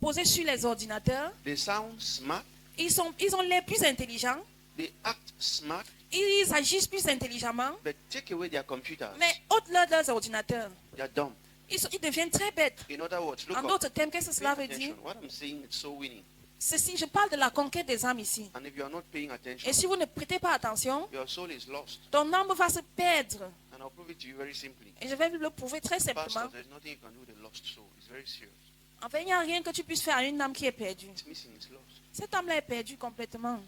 posés sur les ordinateurs. They sound smart. Ils ont l'air plus intelligents. They act smart. Ils agissent plus intelligemment. But take away their computers. Mais au-delà de leurs ordinateurs, They are dumb. ils deviennent très bêtes. In other words, look En up. d'autres termes, qu'est-ce que cela Pay veut dire? attention. What I'm saying is so winning. Ceci, je parle de la conquête des âmes ici. And if you are not paying attention, Et si vous ne prêtez pas attention, your soul is lost. ton âme va se perdre. And I'll prove it to you very simply. Et je vais le prouver très simplement. Pastor, there's nothing you can do with a lost soul. It's very serious. Enfin, il n'y a rien que tu puisses faire à une âme qui est perdue. It's missing, it's lost. Cette âme-là est perdue complètement.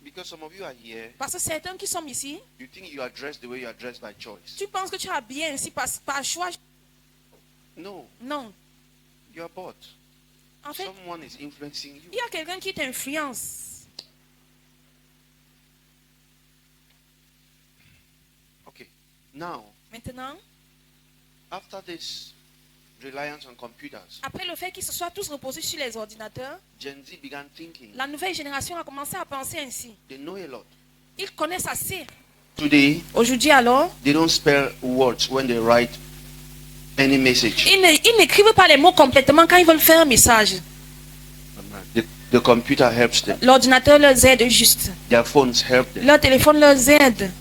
Because some of you are here, Parce que certains qui sont ici, you think you are dressed the way you are dressed by choice. tu penses que tu as bien ainsi par choix. No, Non. you are bought. En fait, Someone is influencing you. il y a quelqu'un qui t'influence. Okay. Now, Maintenant, after this reliance on computers, après le fait qu'ils se soient tous reposés sur les ordinateurs, Gen Z began thinking. la nouvelle génération a commencé à penser ainsi. They know a lot. Ils connaissent assez. Today, Aujourd'hui alors, they don't spell words when they write any message. ils n'écrivent pas les mots complètement quand ils veulent faire un message. The computer helps them. L'ordinateur leur aide juste. Their phones help them. Leur téléphone leur aide.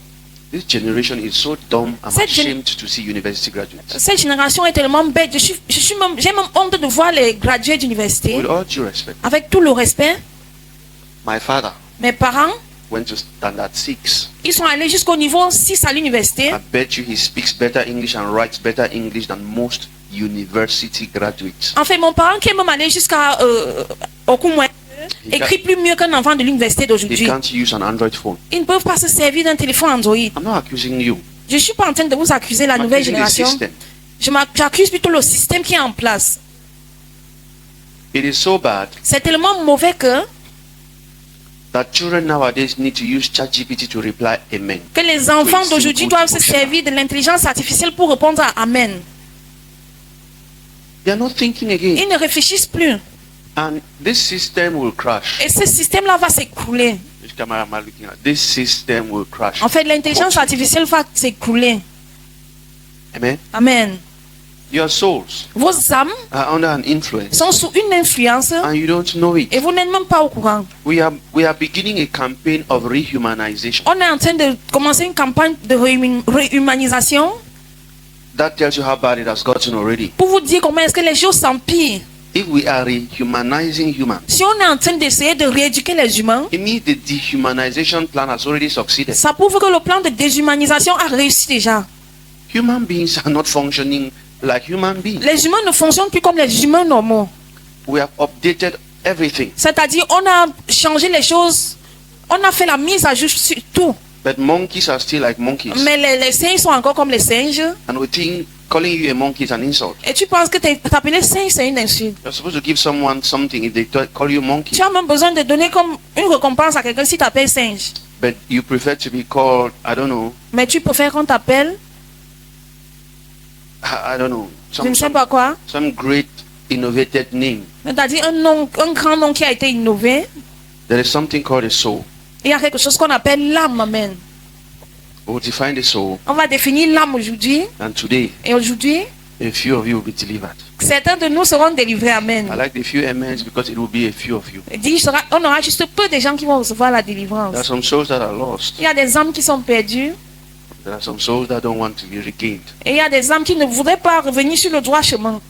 This generation is so dumb. I'm Cette gen- ashamed to see university graduates. Cette génération est tellement bête. J'ai même honte de voir les gradués d'université. With all due respect, Avec tout le respect, my father mes parents, went to standard 6. ils sont allés jusqu'au niveau 6 à l'université. I bet you he speaks better English and writes better English than most university graduates. En fait, mon parent qui est même allé jusqu'à au coup moins écrit plus mieux qu'un enfant de l'université They d'aujourd'hui. can't use an Android phone. Ils ne peuvent pas se servir d'un téléphone Android. I'm not accusing you. Je ne suis pas en train de vous accuser la I'm nouvelle accusing the génération. system. J'accuse plutôt le système qui est en place. It is so bad C'est tellement mauvais que that children nowadays need to use ChatGPT to reply amen. les enfants Oui, d'aujourd'hui c'est doivent se beaucoup. servir de l'intelligence artificielle pour répondre à Amen. They are not thinking again. Ils ne réfléchissent plus. And this system will crash. Et ce système-là va s'écrouler. Which camera am I looking at? This system will crash. En fait, l'intelligence artificielle va s'écrouler. Amen. Amen. Your souls Vos âmes are under an influence sont sous une influence and you don't know it. et vous n'êtes même pas au courant. We are beginning a campaign of rehumanization. On est en train de commencer une campagne de réhumanisation That tells you how bad it has gotten already. pour vous dire comment est-ce que les choses s'empirent. If we are rehumanizing humans, Si on est en train d'essayer de rééduquer les humains, it means the dehumanization plan has already succeeded. ça prouve que le plan de déshumanisation a réussi déjà. Human beings are not functioning like human beings. Les humains ne fonctionnent plus comme les humains normaux. We have updated everything. C'est-à-dire, on a changé les choses, on a fait la mise à jour sur tout. But monkeys are still like monkeys. Mais les singes sont encore comme les singes. And we think calling you a monkey is an insult. Et tu penses que t'appeler singe, c'est une insulte. You're supposed to give someone something if they call you monkey. Tu as même besoin de donner comme une récompense à quelqu'un si t'appelles singe. But you prefer to be called, I don't know, Mais tu préfères qu'on t'appelle, I don't know, je ne sais pas quoi. some great innovated name. C'est-à-dire un grand nom qui a été innové. There is something called a soul. Il y a quelque chose qu'on appelle l'âme, amen. We'll define the soul. On va définir l'âme aujourd'hui. And today, Et aujourd'hui, a few of you will be delivered. certains de nous seront délivrés, amen. I like the few amens because it will be a few of you. Il dit, on aura juste peu de gens qui vont recevoir la There are délivrance. some souls that are lost. Il y a des âmes qui sont perdues. There are some souls that don't want to be regained. Et il y a des âmes qui ne voudraient pas revenir sur le droit chemin.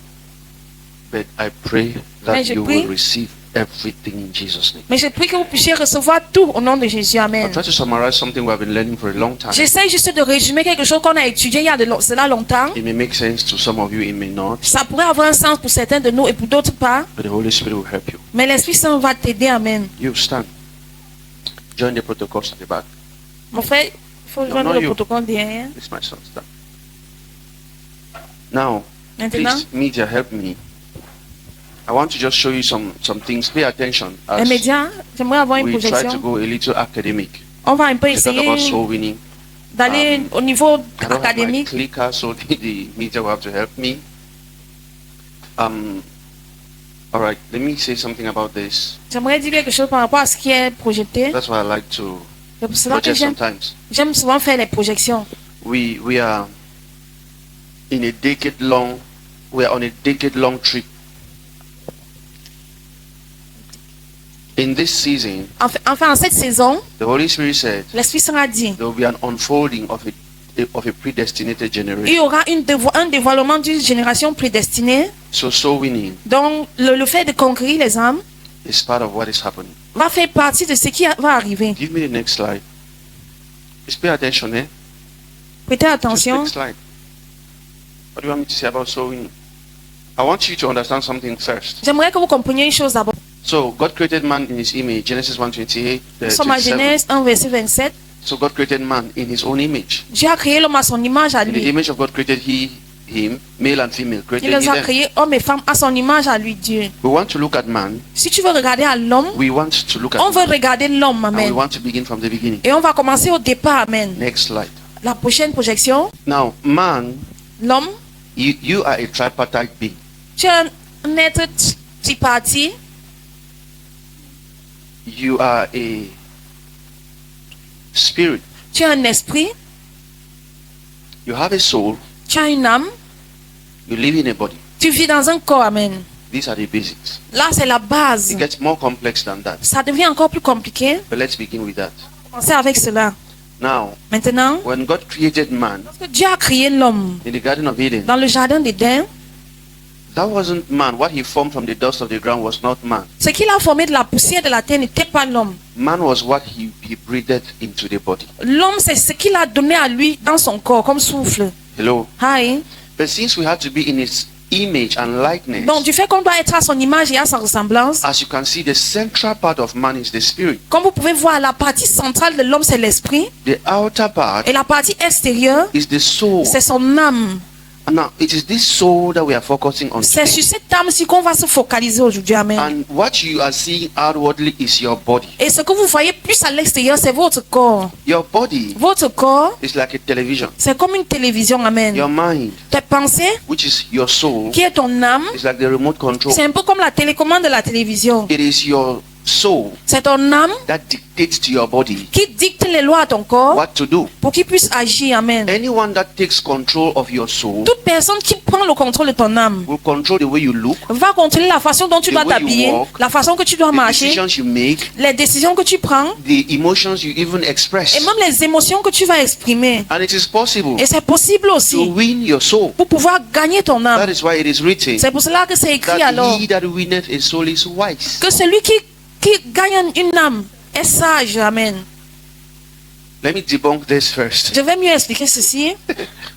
But I pray Mais that je you prie. will receive everything in Jesus' name. Mais je prie que vous puissiez recevoir tout au nom de Jésus, I'll amen. try to summarize something we have been learning for a long time. J'essaie juste de résumer quelque chose qu'on a étudié il y a cela longtemps. It may make sense to some of you, it may not. Ça pourrait avoir un sens pour certains de nous et pour d'autres pas. But the Holy Spirit will help you. Mais l'Esprit Saint va t'aider, amen. You stand. Join the protocols at the back. Mon frère, il faut Non, joindre non, le you. protocole derrière. This my son. Stand. Now, Maintenant, please, media, help me. I want to just show you some things. Pay attention les as médias, j'aimerais avoir une we try to projection. go a little academic. On va un peu We talk about essayer soul winning. d'aller au niveau I don't have my académique. clicker, so the media will have to help me. All right, let me say something about this. J'aimerais dire quelque chose par rapport à ce qui est projeté. That's why I like to C'est pour cela que project sometimes. j'aime souvent faire les projections. We are in a decade long. We are on a decade long trip In this season, Enfin, en cette saison, the Holy Spirit said l'Esprit Saint a dit, there will be an unfolding of a predestinated il y generation. aura un dévoilement d'une génération prédestinée. So winning Donc, le fait de conquérir les âmes is part of what is happening. va faire partie de ce qui va arriver. Give me the next slide. Just pay attention, eh? Prêtez Just attention. next slide. What do you want me to say about soul winning? I want you to understand something first. J'aimerais que vous compreniez une chose d'abord. So God created man in his image. Genesis 1:28. Nous sommes à 27. Genèse 1, verset 27. So God created man in his own image. Dieu a créé l'homme à son image à In the lui. image of God created him, male and female. Il Created les a them. créés hommes et femmes à son image à lui, Dieu. We want to look at man. Si tu veux regarder à l'homme, We want to look on at veut man. regarder l'homme, And we amen. want to begin from the beginning. Et on va commencer au départ, amen. Next slide. La prochaine projection, Now, man, l'homme, you are a tripartite being. tu es un être tripartite. You are a spirit. Tu as un esprit, You have a soul. tu as une âme, You live in a body. tu vis dans un corps, amen. These are the basics. Là, c'est la base. It gets more complex than that. Ça devient encore plus compliqué. But let's begin with that. Commencez avec cela. Now, Maintenant, when God created man lorsque Dieu a créé l'homme in the Garden of Eden, dans le jardin d'Éden, that wasn't man. What he formed from the dust of the ground was not man. ce qu'il a formé de la poussière de la terre n'était pas l'homme. Man was what he breathed into the body. L'homme, c'est ce qu'il a donné à lui dans son corps comme souffle. Hello. Hi. But since we had to be in his image and likeness, Donc, du fait qu'on doit être à son image et à sa ressemblance, as you can see, the central part of man is the spirit. comme vous pouvez voir, la partie centrale de l'homme, c'est l'esprit. The outer part Et la partie extérieure, is the soul. c'est son âme. And now, it is this soul that we are focusing on C'est today. sur cette âme-ci qu'on va se focaliser aujourd'hui. Amen. And what you are seeing outwardly is your body. Et ce que vous voyez plus à l'extérieur, c'est votre corps. Your body Votre corps, is like a television. c'est comme une télévision. Amen. Your mind, Tes pensées, which is your soul, qui est ton âme, is like the remote control. c'est un peu comme la télécommande de la télévision. It is your soul C'est ton âme that dictates to your body qui dicte les lois à ton corps what to do. pour qu'il puisse agir. Amen. Anyone that takes control of your soul Toute personne qui prend le contrôle de ton âme will control the way you look, va contrôler la façon dont tu The dois way you t'habiller, walk, la façon que tu dois the marcher, decisions you make, les décisions que tu prends the emotions you even express. et même les émotions que tu vas exprimer. And it is possible Et c'est possible to aussi win your soul. pour pouvoir gagner ton That âme. is why it is written C'est pour cela que c'est écrit that alors he that winneth a soul is wise. que celui qui gagne une âme est sage. Amen. Let me debunk this first. Je vais mieux expliquer ceci.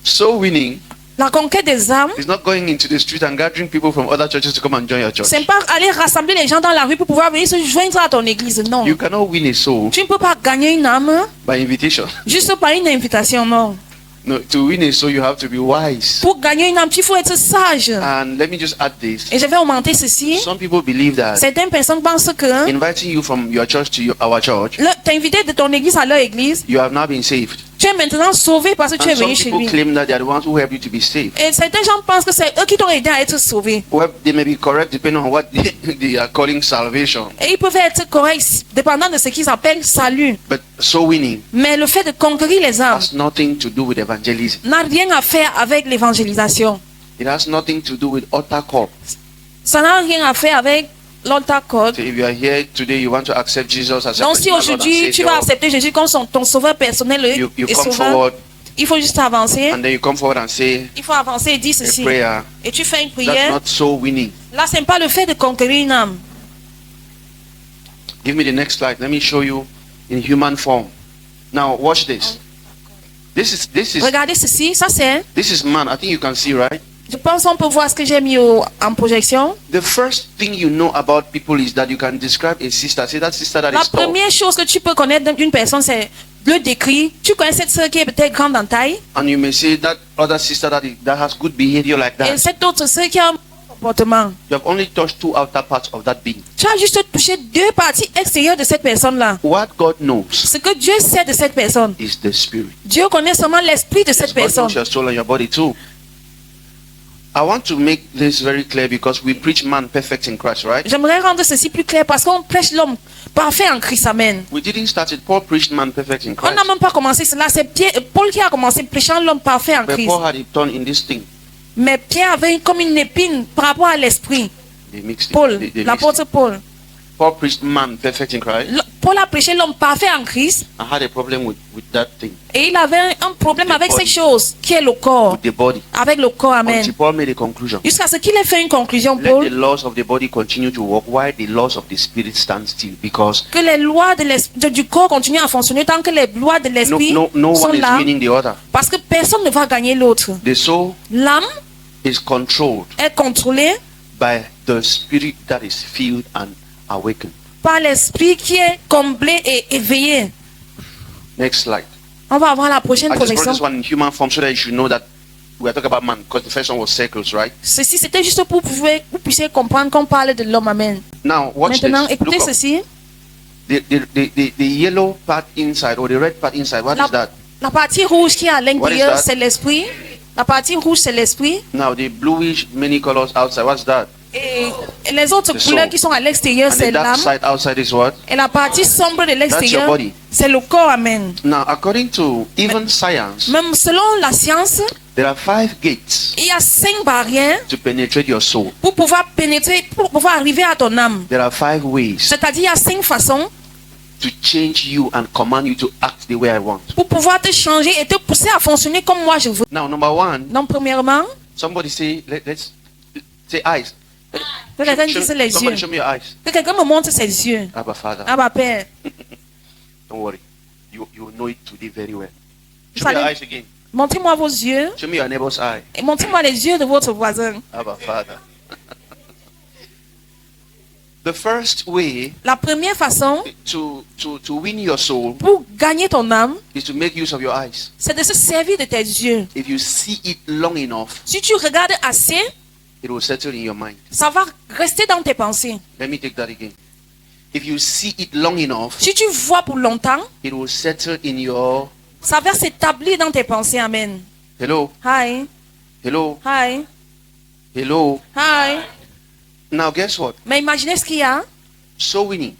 Soul winning La conquête des âmes, is not going into the street and gathering people from other churches to come and join your church. c'est pas aller rassembler les gens dans la rue pour pouvoir venir se joindre à ton église. Non. You cannot win a soul Tu ne peux pas gagner une âme by invitation. juste par une invitation. Non. No, to win a soul, you have to be wise. Pour gagner une âme, il faut être sage. And let me just add this. Et je vais augmenter ceci. Some people believe that Certaines personnes pensent que inviting you from your church to our church, t'inviter de ton église à leur église, you have now been saved. tu es maintenant sauvé parce que tu es And some venu chez people lui. claim that they are the ones who help you to be saved. Et certains gens pensent que c'est eux qui t'ont aidé à être sauvé. Well, they may be correct depending on what they are calling salvation. Et ils peuvent être corrects dépendant de ce qu'ils appellent salut. But soul winning Mais le fait de conquérir les âmes has nothing to do with evangelism. n'a rien à faire avec l'évangélisation. It has nothing to do with altar call. Ça n'a rien à faire avec l'altar call. So if you are here today, you want to accept Jesus as your Donc si personal Lord and aujourd'hui tu vas Savior, accepter Jésus comme ton sauveur personnel you et come sauveur, forward il faut juste avancer. and then you come forward and say Il faut avancer et dire a ceci. prayer. Et tu fais une That's prière. not soul winning. Là, ce n'est pas le fait de conquérir une âme. Give me the next slide. Let me show you in human form. Now watch this. This is Regardez ceci, ça c'est. this is man. I think you can see, right? Je pense qu'on peut voir ce que j'ai mis en projection. The first thing you know about people is that you can describe a sister. Say that sister that La is tall. première chose que tu peux connaître d'une personne, c'est le décrit. Tu connais cette sœur qui est peut-être grande en taille. And you may say that other sister that has good behavior like Et that. cette autre sœur qui a un bon comportement. You have only touched two outer parts of that being. Tu as juste touché deux parties extérieures de cette personne-là. What God knows Ce que Dieu sait de cette personne. is the spirit. Dieu connaît seulement l'esprit de cette God personne. knows your soul and your body too. I want to make this very clear because we preach man perfect in Christ, right? J'aimerais rendre ceci plus clair parce qu'on prêche l'homme parfait en Christ. Amen. We didn't start it. Paul preached man perfect in On Christ. n'a même pas commencé cela. C'est Paul qui a commencé prêchant l'homme parfait en But Christ. Paul had it done in this thing. Mais Pierre avait comme une épine par rapport à l'esprit. They mixed it. Paul, They mixed l'apôtre Paul. Paul preached man perfect in Christ. Paul a prêché l'homme parfait en Christ. I had a problem with that thing, Et il avait un problème The avec body. cette chose qui est le corps. with the body. Avec le corps, amen. Until Paul made a conclusion. Jusqu'à ce qu'il ait fait une conclusion, Let the Paul, laws of the body continue to work while the laws of the spirit stand still, because que les lois du corps continuent à fonctionner tant que les lois de no, l'esprit no sont one is là. winning the other. Parce que personne ne va gagner l'autre. The soul L'âme is controlled est contrôlée by the spirit that is filled and awakened. par l'esprit qui est comblé et éveillé. Next slide. On va avoir la prochaine I just brought projection. this one in human form so that you should know that we are talking about man, because the first one was circles, right? Ceci, c'était juste pour que vous puissiez comprendre qu'on parle de l'homme, amen. Now, watch Maintenant, this. écoutez Look up. ceci. The yellow part inside or the red part inside, what is that? La partie rouge qui est à What is l'intérieur, that? c'est l'esprit. La partie rouge, c'est l'esprit. Now, the bluish many colors outside, what's that? Et les autres The couleurs soul. qui sont à l'extérieur, And c'est the dark l'âme. side outside is what? Et la partie sombre de your l'extérieur, body. c'est le corps, amen. Now, according to even science, Même selon la science, there are 5 gates il y a 5 barrières to penetrate your soul. pour pouvoir pénétrer, pour pouvoir arriver à ton âme. There are 5 ways C'est-à-dire, il y a 5 façons to change you and command you to act the way I want. pour pouvoir te changer et te pousser à fonctionner comme moi je veux. Now, number 1, Donc, premièrement, somebody say, let's say eyes. que quelqu'un dise les Somebody yeux. show me your eyes. Que quelqu'un me montre ses yeux. Abba, Father. Ah bah Père, Don't worry. You know it today very well. Vous Show me your allez- eyes again. montrez-moi vos yeux Show me your neighbor's eye. et montrez-moi les yeux de votre voisin. Abba, Father. The first way La première façon to win your soul pour gagner ton âme, is to make use of your eyes. c'est de se servir de tes yeux. If you see it long enough, Si tu regardes assez, it will settle in your mind. ça va rester dans tes pensées. Let me take that again. If you see it long enough, Si tu vois pour longtemps, it will settle in your... ça va s'établir dans tes pensées. Amen. Hello? Hi, Hello? hi, Hello? hi. Now guess what? Mais imaginez ce qu'il y a. Soul winning.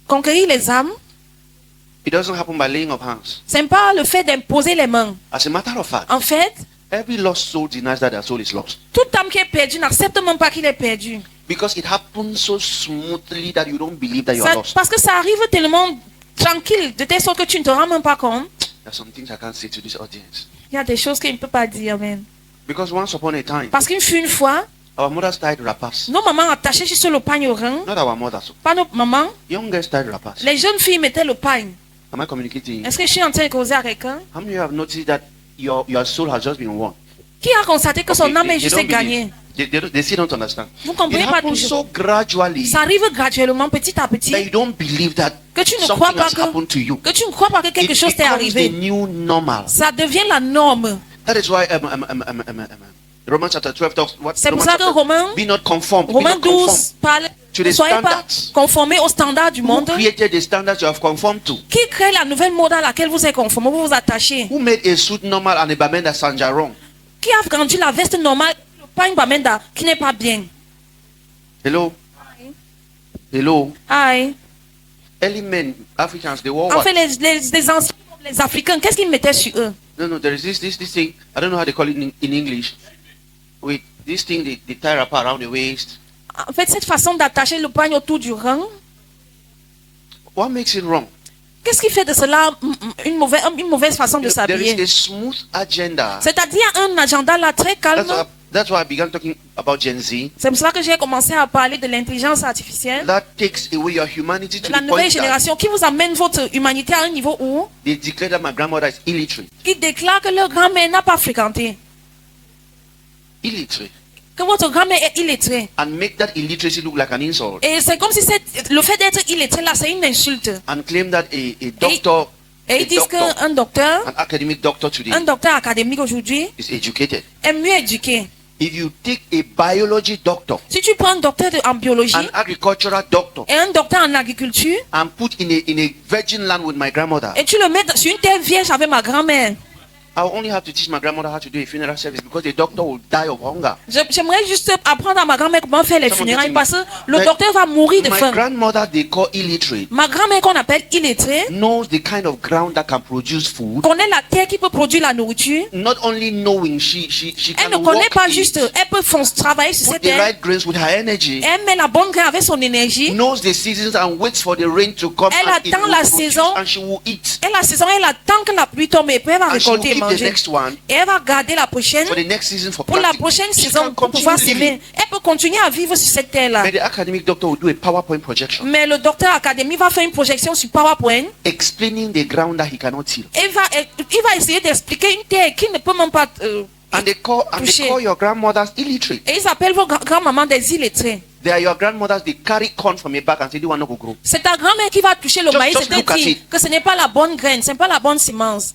Conquérir les âmes, It doesn't happen by laying of hands. c'est pas le fait d'imposer les mains. As a matter of fact, En fait, every lost soul denies that their soul is lost. toute âme qui est perdue n'accepte même pas qu'il est perdu. Because it happens so smoothly that you don't believe that you are Ça- lost. parce que ça arrive tellement tranquille, de telle sorte que tu ne te rends même pas compte. There's some things I can't say to this audience. Il y a des choses qu'il ne peut pas dire, amen. Because once upon a time, Parce qu'une fut une fois, our mothers tied wrappers. nos mamans attachaient juste le pagne au rein. Not our mothers. Pas nos mamans. Young girls tied wrappers. Les jeunes filles mettaient le pagne. Am I communicating? Est-ce que je suis en train de causer à quelqu'un? How many of you have noticed that your soul has just been won? Qui a constaté que son Okay, âme est they juste don't gagnée? believe. They still don't understand. Vous It comprenez pas happens toujours. so gradually Ça arrive graduellement, petit à petit, that you don't believe that que tu ne crois something pas has happened to you. que tu ne crois pas que quelque It chose t'est becomes arrivé. the new normal. Ça devient la norme. That is why Romans chapter 12 talks. What? C'est pour Romans ça que chapter- Romains, Be not conformed. Be Romains not conformed. 12 parle, To ne the soyez pas standards. conformés aux standards du Who monde. created the standards you have conformed to? Qui crée la nouvelle mode à laquelle vous êtes conformés, vous vous attachez? Who made a suit normal and a bamenda sanjarong? Qui a rendu la veste normale, le pagne bamenda, qui n'est pas bien? Hello? Hello? Aïe. Early men, Africans, they wore En what? fait, les anciens, les Africains, qu'est-ce qu'ils mettaient sur eux? No, there is this thing. I don't know how they call it in English. Wait, this thing they tie wrapper around the waist. En fait, cette façon d'attacher le pagne autour du rein, What makes it wrong? qu'est-ce qui fait de cela une mauvaise façon de There is s'habiller? a smooth agenda. C'est-à-dire un agenda là très calme. That's why I began talking about Gen Z. C'est pour cela que j'ai commencé à parler de l'intelligence artificielle. That takes away your humanity to De la the nouvelle point that génération qui vous amène votre humanité à un niveau où they declare that my grandmother is illiterate. ils déclarent que leur grand-mère n'a pas fréquenté, Illiterate. que votre grand-mère est illettrée. And make that illiteracy look like an insult. Et c'est comme si le fait d'être illettré là, c'est une insulte. And claim that a doctor, Et ils disent qu'un docteur, an academic doctor today, un docteur académique aujourd'hui is educated. est mieux éduqué. If you take a biology doctor, Si tu prends un docteur en biologie an agricultural doctor, et un docteur en agriculture and put in a virgin land with my grandmother, et tu le mets sur une terre vierge avec ma grand-mère, I'll only have to teach my grandmother how to do a funeral service because the doctor will die of hunger. J'aimerais juste apprendre à ma grand-mère comment faire les Someone funérailles get parce que le Mais docteur va mourir de My faim. grandmother, they call illiterate, Ma grand-mère qu'on appelle illettrée knows the kind of ground that can produce food. connaît la terre qui peut produire la nourriture. Not only knowing, she Elle can ne connaît work pas it, juste, elle peut travailler sur put cette the terre. right grains with her energy, Elle met la bonne graine avec son énergie. knows the seasons and waits for the rain to come Elle and it attend will la produce saison. and she will eat. Et la saison, elle attend que la pluie tombe et puis elle va And she will récolter et keep the manger. next one Et elle va garder la prochaine for the next season for pour la planting. prochaine She saison can pour pouvoir continue s'aimer. living. Elle peut continuer à vivre sur cette terre-là. But the academic doctor will do a PowerPoint projection Mais le docteur académique va faire une projection sur PowerPoint explaining the ground that he cannot till. et il va essayer d'expliquer une terre qui ne peut même pas. And they call your grandmothers illiterate. Et ils appellent vos grand-mamans des illettrés. They are your grandmothers, they carry corn from your back and say, "Do you want to grow?" C'est ta grand-mère qui va toucher le Just- maïs just et look te at dire it. que ce n'est pas la bonne graine, ce n'est pas la bonne semence.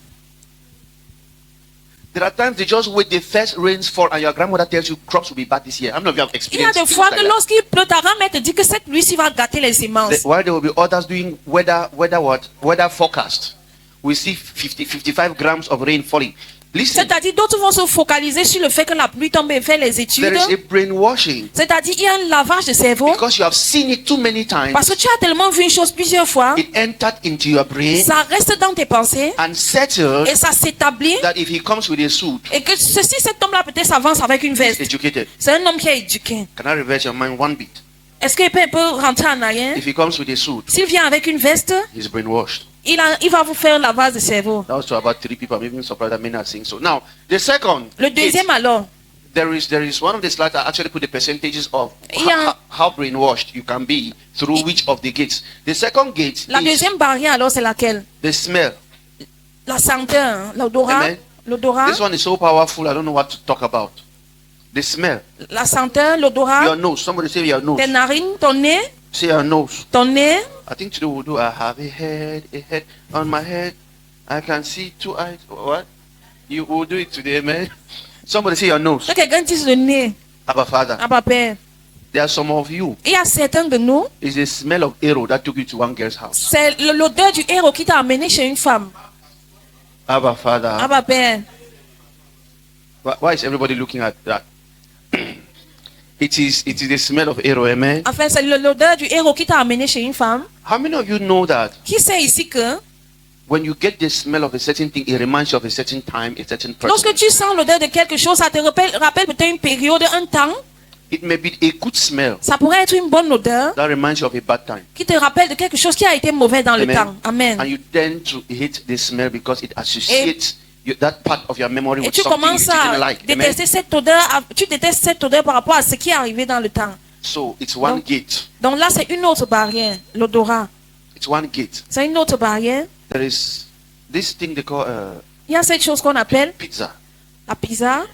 There are times they just wait the first rains fall and your grandmother tells you crops will be bad this year. How many of you have Il y a experienced des things fois like que that? lorsqu'il pleut, ta grand-mère te dit que cette pluie-ci va gâter les semences. While there will be others doing weather forecast. We see 55 grams of rain falling. Listen, C'est-à-dire, d'autres vont se focaliser sur le fait que la pluie tombe et faire les études. there is a brainwashing C'est-à-dire, il y a un lavage de cerveau. because you have seen it too many times. Parce que tu as tellement vu une chose plusieurs fois, It entered into your brain ça reste dans tes pensées and settled et ça s'établit. that if he comes with a suit, Et que cet homme-là peut-être s'avance avec une he's veste. educated. C'est un homme qui est éduqué. Can I reverse your mind one bit? Est-ce qu'il peut rentrer en arrière? If he comes with a suit, S'il vient avec une veste, he's brainwashed. il va vous faire un lavage de cerveau. That was to about 3 people. I'm even surprised that many are saying so. Now, the second, Le deuxième alors, there is one of the slides that actually put the percentages of Yeah. how brainwashed you can be through which of the gates. The second gate la is deuxième barrière alors c'est laquelle? the smell. La senteur, l'odorat. Amen. L'odorat, This one is so powerful, I don't know what to talk about. The smell. la senteur, Your l'odorat, nose. Somebody say your nose. tes narines, ton nez, Say your nose. ton nez. I think today we'll do I have a head on my head. I can see 2 eyes. What? You will do it today, man. Somebody say your nose. Que quelqu'un dise le nez. Abba Father. Abba Père. There are some of you. Il y a certains de nous, It's the smell of arrow that took you to one girl's house. c'est l'odeur du héros qui t'a amené chez une femme. Abba Father. Abba Père. Why is everybody looking at that? It is the smell of arrow, amen. Enfin, c'est l'odeur du héros qui t'a amené chez une femme. How many of you know that Qui sait ici que when you get the smell of a certain thing, it reminds you of a certain time, a certain person? lorsque tu sens l'odeur de quelque chose, ça te rappelle peut-être une période, un temps. It may be a good smell Ça pourrait être une bonne odeur that reminds you of a bad time. qui te rappelle de quelque chose qui a été mauvais dans le Amen. temps. Amen. And you tend to hate the smell because it associates that part of your memory Et with tu something you commences didn't à like. Amen. détester cette odeur, tu détestes cette odeur par rapport à ce qui est arrivé dans le temps. So it's one Donc- gate. Donc là, c'est une autre barrière, l'odorat. It's one gate. C'est une autre barrière. There is this thing they call Il y a cette chose qu'on appelle pizza. la pizza.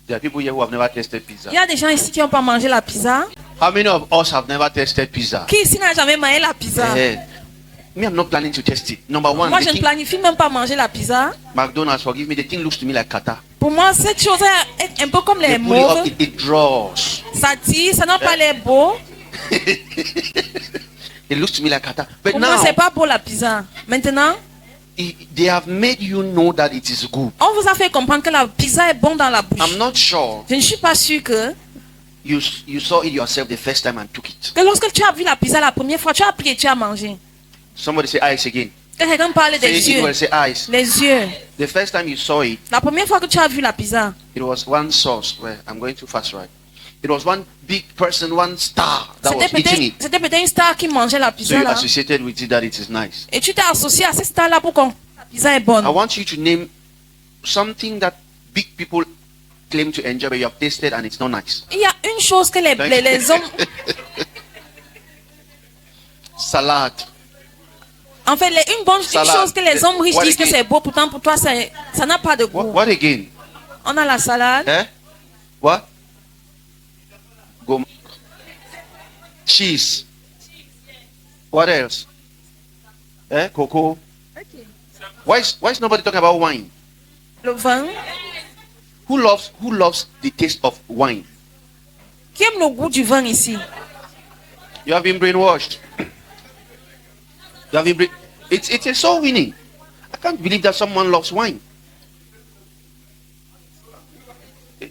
There are people here who have never tasted pizza. Il y a des gens ici qui n'ont pas mangé la pizza. How many of us have never tasted pizza? Qui ici n'a jamais mangé la pizza? Eh, me, I'm not planning to test it. Number one, Moi, the je ne thing- planifie même pas manger la pizza. McDonald's, forgive me, the thing looks to me like kata. Pour moi, cette chose est un peu comme les They pull it mauves. up, it draws. Ça tire, ça n'a pas l'air beau. It looks to me like kata. But Pour moi, now, c'est pas beau la pizza. Maintenant, they have made you know that it is good. on vous a fait comprendre que la pizza est bonne dans la bouche. I'm not sure Je ne suis pas sûr que you saw it yourself the first time and took it. lorsque tu as vu la pizza la première fois, tu as pris et tu as mangé. Somebody say eyes again. Que quelqu'un parle Say des it yeux. well, say eyes. Les yeux. The first time you saw it, La première fois que tu as vu la pizza, it was one sauce. Well, I'm going too fast, right? It was one big person, one star that was eating it. c'était peut-être une star qui mangeait la So pizza you là. associated with it that it is nice. Et tu t'es associé à cette star là pour qu'on la pizza est bonne. I want you to name something that big people claim to enjoy, but you have tasted and it's not nice. Il y a une chose que les hommes, Salad. en fait, une Salade. chose que les hommes riches What disent que again? c'est beau, pourtant pour toi ça n'a pas de goût. What again? On a la salade, Eh? What? Go. Cheese. What else? Eh? Cocoa. Why is nobody talking about wine? le vin. Who loves the taste of wine? Qui aime le goût du vin ici? You have been brainwashed. You have been it's a soul winning. I can't believe that someone loves wine.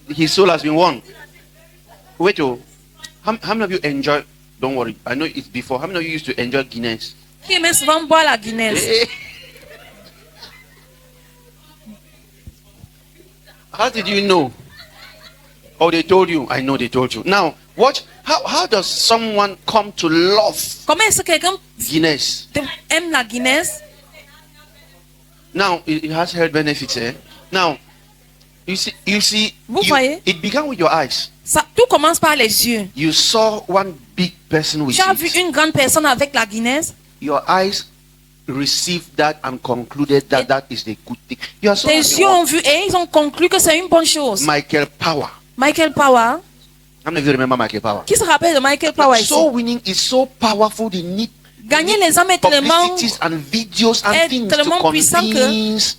His soul has been won. Wait, how many of you enjoy? Don't worry, I know it's before. How many of you used to enjoy Guinness? Qui aimait souvent boire la Guinness? How did you know? Oh, they told you. I know they told you. Now, watch. How does someone come to love Comment est-ce que quelqu'un Guinness? aime la Guinness? Now, it has health benefits. Now, you see, Vous voyez? it began with your eyes. Ça, tout commence par les yeux. You saw one big person with Tu as vu it. une grande personne avec la Guinness. Your eyes received that and concluded that that is the good thing. You are so Tes happy. yeux ont vu et ils ont conclu que c'est une bonne chose. Michael Power. Michael Power. How many of you remember Michael Power? Qui se rappelle de Michael Power ici? So winning is so powerful. They need Gagner les hommes est tellement... publicities and videos and est things to tellement puissant que- convince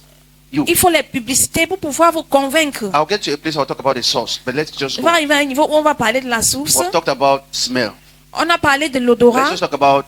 you. Il faut les publicités pour pouvoir vous convaitre. I'll get to a place I'll talk about the source, but let's just On go. va arriver à un niveau où on va parler de la source. We've talked about smell. On a parlé de Let's l'odorat. just talk about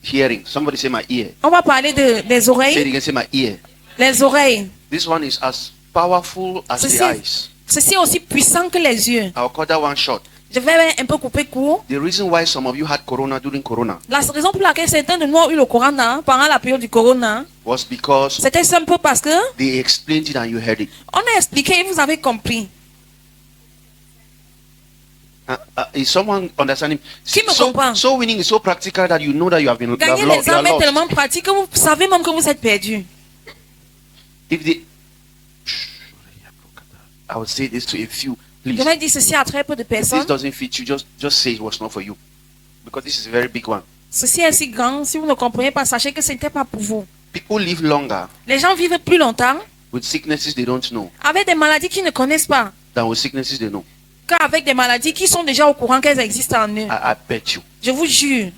hearing. Somebody say my ear. On va parler des Say it oreilles. again, say my ear. Les oreilles. This one is as powerful as the Ceci, eyes. ceci est aussi puissant que les yeux. I'll cut that one short. Je vais un peu couper court. The reason why some of you had corona during corona La raison pour laquelle certains de nous ont eu le corona pendant la période du corona, was because c'était simple parce que they explained it and you heard it. on a expliqué et vous avez compris. Is someone understanding? Qui me comprend? So winning is so practical that you know that you have been you have Gagner lo- les you are âmes est lost. tellement pratique que vous savez même que vous êtes perdu. If they, I would say this to a few, please. Je vais dire ceci à très peu de If this personnes. doesn't fit you, just say it was not for you, because this is a very big one. Ceci est si grand. Si vous ne comprenez pas, sachez que ce n'était pas pour vous. People live longer Les gens vivent plus longtemps with sicknesses they don't know avec des maladies qu'ils ne connaissent pas than with sicknesses they know. qu'avec des maladies qui sont déjà au courant qu'elles existent en eux. I bet you. Je vous jure.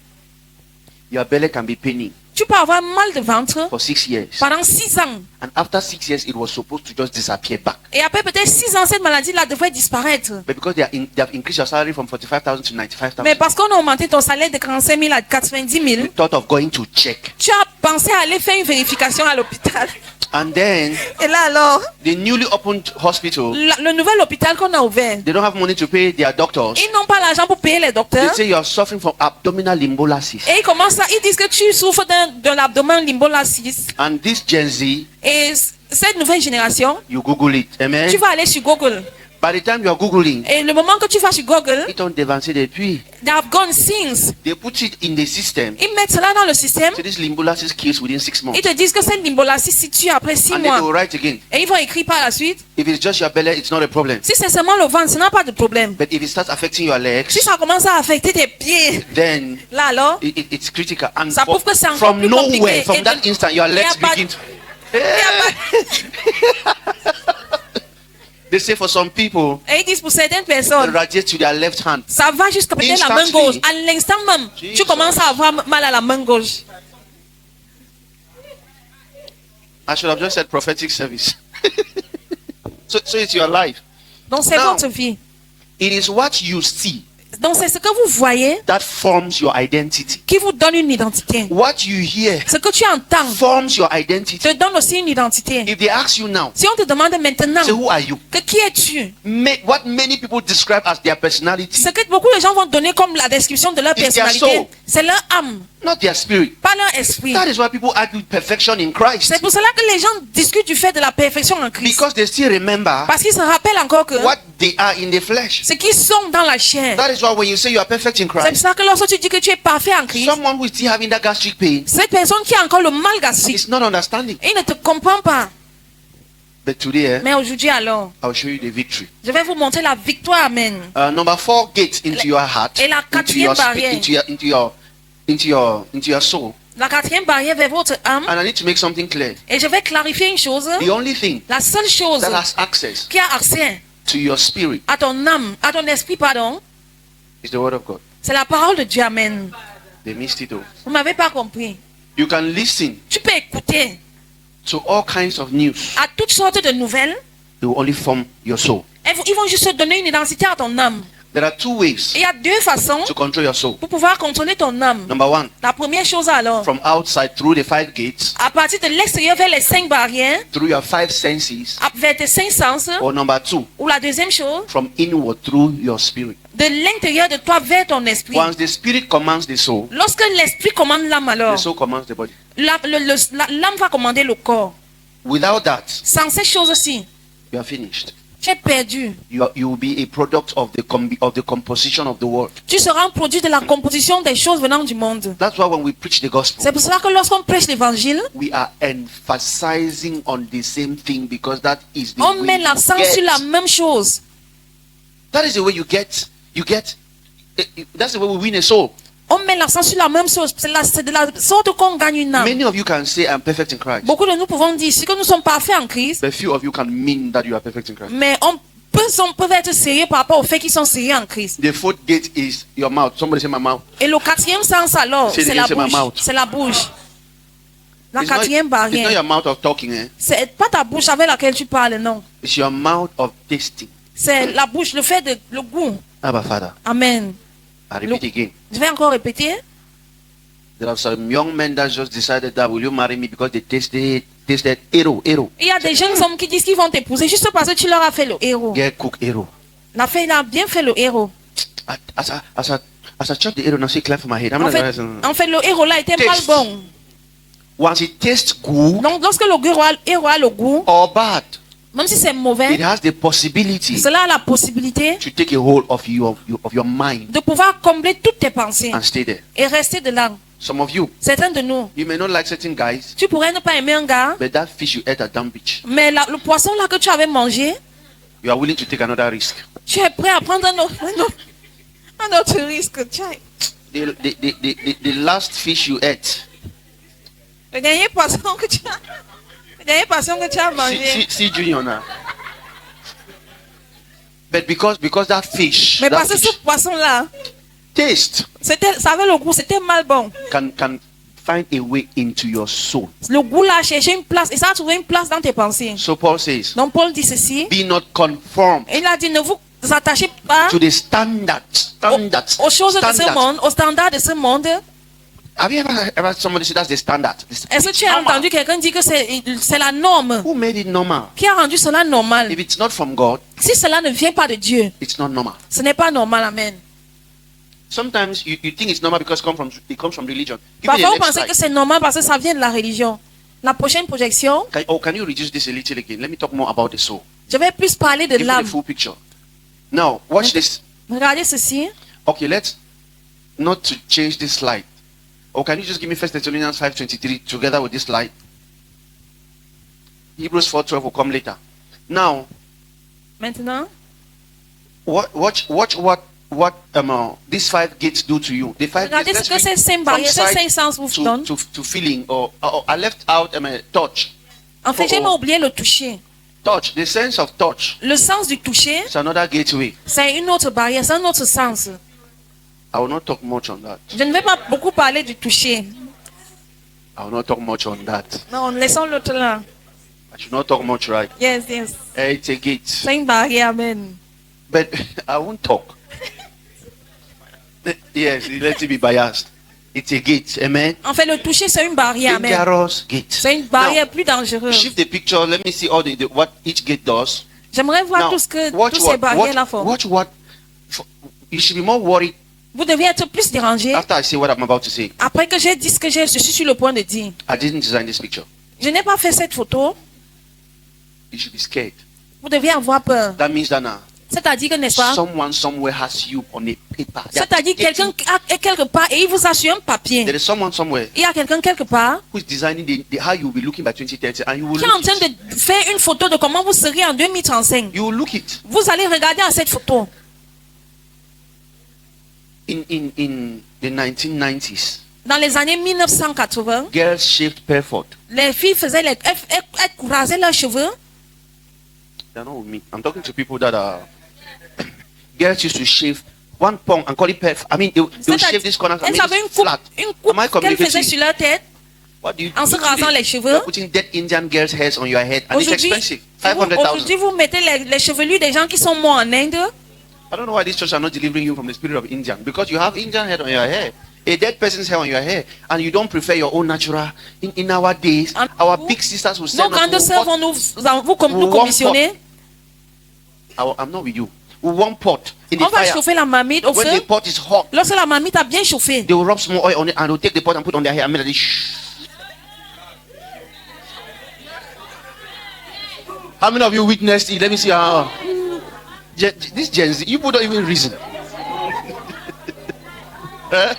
Your belly can be paining Tu peux avoir mal de ventre for 6 years, pendant 6 ans. and after 6 years, it was supposed to just disappear back. Et après peut-être 6 ans, cette maladie-là devrait disparaître. But because they have increased your salary from 45,000 to 95,000, Mais parce qu'on a augmenté ton salaire de 45 000 à 90 000, you thought of going to check, tu as pensé à aller faire une vérification à l'hôpital. and then Et là alors, the newly opened hospital, le nouvel hôpital qu'on a ouvert, they don't have money to pay their doctors. ils n'ont pas l'argent pour payer les They docteurs. say you are suffering from abdominal limbolysis. Et ils commencent à, ils disent que tu souffres de l'abdomen limbolysis. And this Gen Z, Et cette nouvelle génération, you Google it. Amen. tu vas aller sur Google. By the time you are Googling, Et le moment que tu vas sur Google, it on devancé depuis. they have gone since. They put it in the system. Ils mettent cela dans le système. So this limbolysis kills within 6 months. Ils te disent que cette limbolysis se tue après 6 And then they will mois. write again. Et ils vont écrire par la suite. If it's just your belly, it's not a problem. Si c'est seulement le ventre, ce n'a pas de problème. But if it starts affecting your legs, Si ça commence à affecter tes pieds, then là alors, it's critical. And ça prouve que c'est encore from plus nowhere, compliqué. from Et that de- instant, your il y legs a pas- begin to... il y a pas- They say for some people, Et ils disent pour certaines it personnes, radiates to their left hand. ça va jusqu'à peut-être la main Instantly. gauche. À l'instant même, tu Jesus. commences à avoir mal à la main gauche. I should have just said prophetic service. So it's your life. Donc c'est Now, votre vie. It is what you see Donc c'est ce que vous voyez that forms your identity. qui vous donne une identité. What you hear Ce que tu entends forms your identity. te donne aussi une identité. If they ask you now, Si on te demande maintenant say, who are you? que qui es-tu, What many people describe as their personality, ce que beaucoup de gens vont donner comme la description de leur It's their personnalité, soul. c'est leur âme, not their spirit. pas leur esprit. That is why people argue perfection in Christ. C'est pour cela que les gens discutent du fait de la perfection en Christ. Because they still remember Parce qu'ils se rappellent encore que what they are in the flesh. ce qu'ils sont dans la chair. That is why when you say you are perfect in C'est pour Christ, ça que lorsque tu dis que tu es parfait en Christ, someone who is still having that gastric pain cette personne qui a encore le mal gastrique, is not understanding. il ne te comprend pas. But today, Mais aujourd'hui alors, I'll show you the victory. je vais vous montrer la victoire. Amen. Number 4 gate into your heart, Et la into quatrième your, barrière. into your soul. La quatrième barrière vers votre âme. And I need to make something clear. Et je vais clarifier une chose. The only thing La seule chose that has access qui a accès to your spirit à ton âme, à ton esprit, pardon, is the word of God. c'est la parole de Dieu. Amen. They missed it all. Vous m'avez pas compris. You can listen Tu peux écouter to all kinds of news. à toutes sortes de nouvelles. They will only form your soul. Ils vont juste te donner une identité à ton âme. There are two ways Il y a deux façons to control your soul. pour pouvoir contrôler ton âme. Number one, La première chose alors, from outside through the 5 gates, à partir de l'extérieur vers les 5 barrières, through your 5 senses. vers tes 5 sens, Or number two, ou la deuxième chose, from inward through your spirit. de l'intérieur de toi vers ton esprit. Once the spirit commands the soul, Lorsque l'esprit commande l'âme the alors, soul commands the body. l'âme va commander le corps. Without that, Sans ces choses-ci, you are finished. tu es perdu. You will be a product of the composition of the world. Tu seras un produit de la composition des choses venant du monde. That's why when we preach the gospel, C'est pour cela que lorsqu'on prêche l'évangile, we are emphasizing on the same thing because that is the on way met you l'accent get. sur la même chose. That is the way you get. That's the way we win a soul. On met l'accent sur la même chose. C'est de la sorte qu'on gagne une âme. Many of you can say I'm perfect in Christ, Beaucoup de nous pouvons dire que nous sommes parfaits en Christ, but few of you can mean that you are perfect in Christ. mais on peut être sérieux par rapport au fait qu'ils sont sérieux en Christ. The fourth gate is your mouth. Somebody say my mouth. Et le quatrième sens alors, Say it c'est again, la say my bouche. mouth. C'est la bouche. La It's not quatrième barrière. your mouth of talking, eh? C'est pas ta bouche avec laquelle tu parles, non. It's your mouth of tasting. C'est la bouche, le fait de le goût. Abba Father. Amen. I repeat again. Je vais encore répéter. There are some young men that just decided that will you marry me because they tasted arrow. Il y a des jeunes hommes qui disent qu'ils vont t'épouser juste parce que tu leur as fait le héros. Get cook arrow. La fille il a bien fait le héros. As I chop the arrow, now see clap for my head. En fait, le héros là était mal Taste. bon. Once it tastes good Donc, lorsque le héros a le goût, or bad, même si c'est it mauvais, has the possibility cela a la possibilité to take a hold of your mind de pouvoir combler toutes tes pensées and stay there. et rester de là. Some of you, Certains de nous, you may not like certain guys, tu pourrais ne pas aimer un gars, but that fish you ate at Dam Beach, mais le poisson là que tu avais mangé, you are willing to take another risk. tu es prêt à prendre un autre risque. The last fish you ate, Le dernier poisson que tu as mangé. see Junior now. But because that fish, Mais that parce que fish ce poisson là, taste ça avait le goût, c'était mal bon. can find a way into your soul. Le goût là a cherché une place et ça a trouvé une place dans tes pensées. So Paul says, Donc Paul dit ceci. be not conformed Il a dit ne vous attachez pas to the standards. aux choses de ce monde, aux standards de ce monde. Have you ever somebody say that's the standard? Est-ce que tu as entendu quelqu'un dire que c'est la norme? Who made it normal? Qui a rendu cela normal? If it's not from God, Si cela ne vient pas de Dieu, it's not normal. ce n'est pas normal. Amen. Sometimes you think it's normal because it comes from religion. Give me Parfois, the vous next pensez slide. que c'est normal parce que ça vient de la religion. La prochaine projection, Can you reduce this a little again? Let me talk more about the soul. je vais plus parler de Give me the l'âme. full picture. Now, watch this. Regardez ceci. Okay, let's not to change this slide. Or can you just give me 1 Thessalonians 5:23 together with this slide? Hebrews 4:12 will come later. Now, Maintenant, watch what these 5 gates do to you. The 5 regardez gates. ce que ces 5 barrières, ces 5 sens vous donnent. to feeling or I left out touch. En fait, j'ai oublié le toucher. Touch, the sense of touch. Le sens du toucher, It's another gateway. c'est une autre barrière, c'est un autre sens. I will not talk much on that. Je ne vais pas beaucoup parler du toucher. I will not talk much on that. Non, laissons l'autre là. I should not talk much, right? Yes, yes. It's a gate. C'est une barrière, amen. But I won't talk. Yes, let it be biased. It's a gate. Amen. En fait, le toucher, c'est une barrière, amen. Dangerous gate. C'est une barrière Now, plus dangereuse. shift the picture. Let me see all what each gate does. J'aimerais voir Now, tout ce que watch toutes ces barrières-là font. watch what. You should be more worried Vous devez être plus dérangé after I say what I'm about to say. après que j'ai dit ce que je suis sur le point de dire. I didn't design this picture. Je n'ai pas fait cette photo. You should be scared. Vous devez avoir peur. That means that now C'est-à-dire que, n'est-ce pas? someone somewhere has you on a paper. C'est-à-dire que quelqu'un est quelque part et il vous a sur un papier. There is someone somewhere Il y a quelqu'un quelque part who is designing how you will be looking by 2030, and you will qui est en look train it. de faire une photo de comment vous serez en 2035. You will look it. Vous allez regarder à cette photo. In the 1990s, Dans les années 1980, girls shaved barefoot. les filles faisaient elles rasaient leurs cheveux. They're not with me. I'm talking to people that are girls used to shave one pong and call it perf. I mean, they'll shave this corner and Elles make avaient it flat. une Am I coupe qu'elles faisaient communicating? sur leur tête What do you en se do rasant today? les cheveux. You're putting dead Indian girls' hairs on your head, and it's Aujourd'hui, expensive. 500,000. vous mettez les chevelus des gens qui sont morts en Inde. I don't know why these churches are not delivering you from the spirit of Indian. Because you have Indian hair on your hair. A dead person's hair on your hair. And you don't prefer your own natural. In our days, our big sisters will Nos send grandes us sœurs vont nous commissionner. I'm not with you. We want pot in the On va fire. chauffer la marmite au When feu. the pot is hot, Lorsque la marmite a bien chauffé, they will rub small oil on it and they'll take the pot and put on their hair and make it shh. How many of you witnessed it? Let me see how. This Gen Z, you don't even reason. Eh?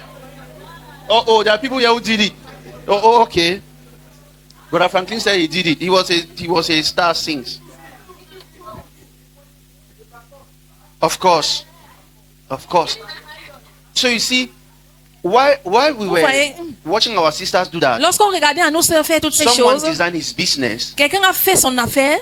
Oh, there are people here who did it. Oh, okay. Brother Franklin said he did it. He was a star sings. Of course. So you see, while we were watching our sisters do that, lorsqu'on regardait à nos sœurs faire toutes ces someone choses, designed his business quelqu'un a fait son affaire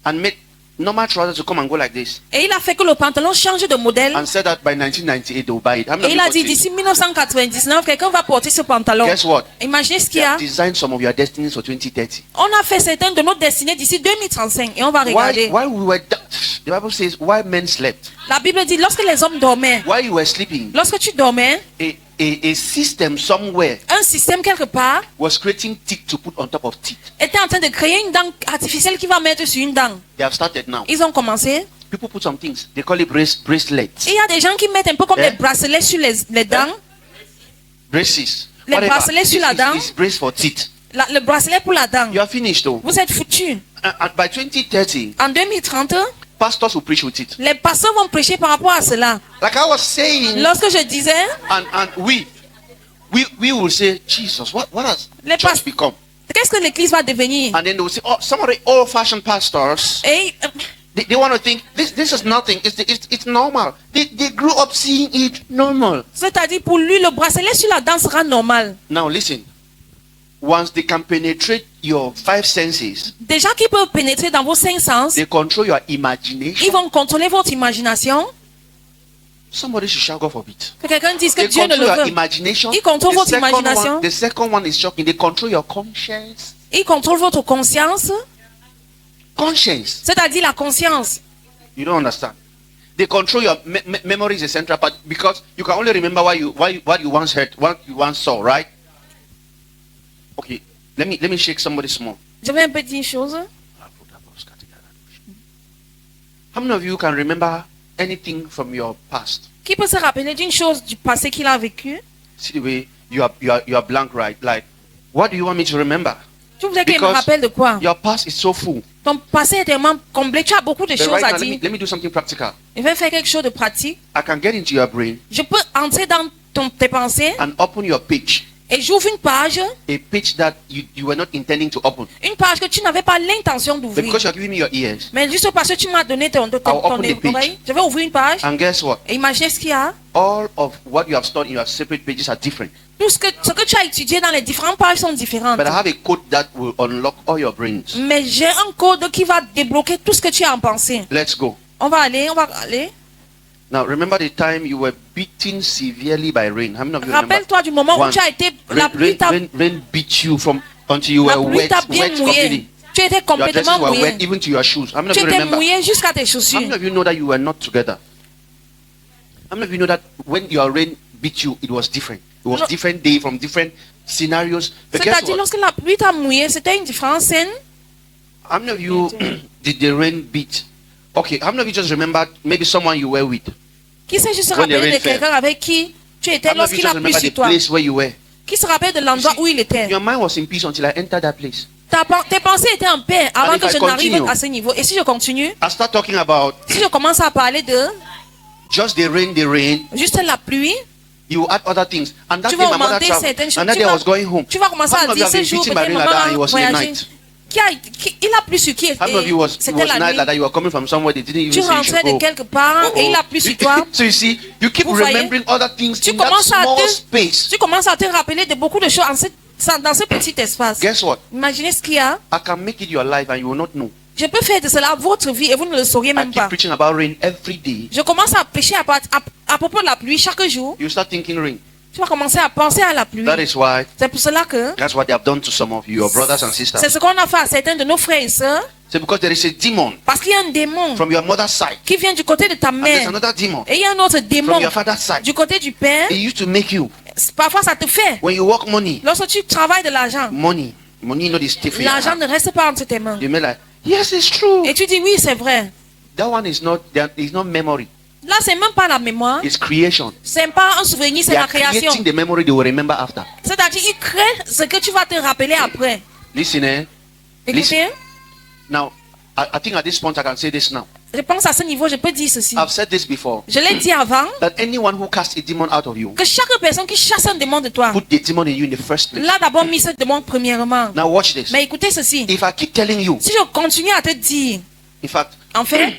and made normal trousers to come and go like this, et il a fait que le pantalon change de modèle. and said that by 1998 they will buy it. How many Et il of a you dit got it? d'ici 1999, quelqu'un va porter ce pantalon. Guess what? Imaginez ce They qu'il y a. have designed some of your destinies for 2030. On a fait certaines de nos destinées d'ici 2035 et on va regarder. Why we were the Bible says why men slept. La Bible dit lorsque les hommes dormaient, While you were sleeping, lorsque tu dormais, a system somewhere un système quelque part was creating teeth to put on top of teeth. était en train de créer une dent artificielle qui va mettre sur une dent. They have started now. Ils ont commencé. People put some things. They call it bracelets. Et il y a des gens qui mettent un peu comme Eh? des bracelets sur les dents. Braces. Les Whatever. bracelets sur la dent. This brace for teeth. Le bracelet pour la dent. You are finished though. Vous êtes foutus. And by 2030, En 2030, pastors will preach with it. les pasteurs vont prêcher par rapport à cela. Like I was saying, Lorsque je disais, and we will say, Jesus, what has Les church past- become? qu'est-ce que l'église va devenir? And then they will say, oh, some of the old-fashioned pastors, Et they want to think this is nothing. It's normal. They grew up seeing it normal. c'est-à-dire pour lui, le bracelet sur la dent sera normal. Now listen. Once they can penetrate your five senses, Des gens qui peuvent pénétrer dans vos cinq sens, they control your ils imagination. vont contrôler votre imagination. Somebody should shout God forbid. Que quelqu'un dise que They Dieu ne control le your veut. imagination. Ils contrôlent votre second imagination. one, the second one is shocking. They control your conscience. Ils contrôlent votre conscience, Conscience. c'est-à-dire la conscience. You don't understand. They control your memory is a central part because you can only remember what you once heard, what you once saw, right? Okay, let me shake somebody small. Je vais un peu dire une chose. How many of you can remember anything from your past? Qui peut se rappeler d'une chose du passé qu'il a vécu? See the way you are blank, right? Like, what do you want me to remember? Tu voudrais qu'il me Because rappelle de quoi? your past is so full. Ton passé est tellement comblé, tu as beaucoup de But choses right à now, dire. let me do something practical. Je vais faire quelque chose de pratique. I can get into your brain Je peux entrer dans tes pensées and open your page, et j'ouvre une page that you were not intending to open. que tu n'avais pas l'intention But d'ouvrir. because you're giving me your ears, Mais juste parce que tu m'as donné ton I'll open the page. oreille, je vais ouvrir une page and guess what? et imaginez ce qu'il y a. All of what you have stored in your separate pages are different. Tout ce que tu as étudié dans les différentes pages sont différentes. But I have a code that will unlock all your brains. Mais j'ai un code qui va débloquer tout ce que tu as en pensée. Let's go. On va aller. Now remember the time you were beaten severely by rain. How many of you remember? Rappelle-toi du moment où One. tu as été, la pluie t'a Rain beat you from until you la were pluie wet, t'a bien wet completely. mouillé. Tu étais Your dresses complètement were mouillé. wet even to your shoes. How many of Tu you étais remember? mouillé jusqu'à tes How chaussures. many of you know that you were not together? How many of you know that when your rain beat you, it was different? It was No. different day from different scenarios. But guess C'est-à-dire what? lorsque la pluie t'a mouillé, c'était une différente scène. How many of you did the rain beat? Okay, how many of you just remembered maybe someone you were with? Qui s'est juste When the rappelé rain de quelqu'un avec qui tu étais How many of you lorsqu'il a just plu remember sur the toi? place where you were? Qui se rappelle de l'endroit où il était? Your mind was in peace until I entered that place. Tes pensées étaient en paix avant if que I je n'arrive continue- à ce niveau. Et si je continue, I start talking about si je commence à parler de just the rain, juste la pluie, you add other things. And that tu day vas my mother augmenter traveled. certaines choses. And that day I was going home. Tu vas commencer How à many of dire you have ce been jour, beaten by peut-être rain like that and it maman was in the voyager. night? Il a plu sur qui? How many of you was C'était la night nuit. like that? You were coming from somewhere they didn't Tu even say you rentrais should de go. quelque part et il a plu sur toi. So you see, you keep Vous voyez? remembering other things Tu in that commences à small space. Tu commences à te rappeler de beaucoup de choses dans ce petit espace. Guess what? Imaginez ce qu'il y a. I can make it your life and you will not know. Je peux faire de cela votre vie et vous ne le sauriez I même keep pas. preaching about rain every day. Je commence à prêcher à propos de la pluie chaque jour. You start thinking rain. Tu vas commencer à penser à la pluie. That is why, C'est pour cela que that's what they have done to some of you, your brothers and sisters. c'est ce qu'on a fait à certains de nos frères et sœurs. C'est because there is a demon Parce qu'il y a un démon from your mother's side. qui vient du côté de ta And there's mère. another demon Et il y a un autre démon from your father's side. du côté du père. It used to make you, Parfois, ça te fait. when you work money, Lorsque tu travailles de l'argent, money not is stiff in your l'argent hand. ne reste pas entre tes mains. You may like, yes, it's true. Et tu dis oui, c'est vrai. That one is not memory. Là, c'est même pas la mémoire. It's creation. C'est pas un souvenir, c'est They la are création. creating the memory they will remember after. C'est-à-dire, il crée ce que tu vas te rappeler après. Listen, eh? Écoutez, Now, I think at this point I can say this now. je pense à ce niveau, je peux dire ceci. I've said this before. Je l'ai dit avant, That anyone who casts a demon out of you, que chaque personne qui chasse un démon de toi, put the demon in you in the first place. là d'abord mis ce démon premièrement. Now watch this. Mais écoutez ceci. If I keep telling you, Si je continue à te dire, in fact, en fait,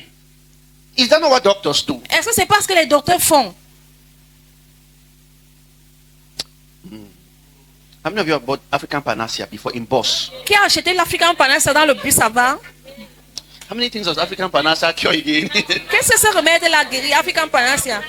is that not what doctors do? est-ce que c'est pas ce que les docteurs font? How many of you have bought African Panacea before in Boss? Qui a acheté l'African Panacea dans le bus avant? How many things does African Panacea cure again? Qu'est-ce que ce remède la guérit, African Panacea?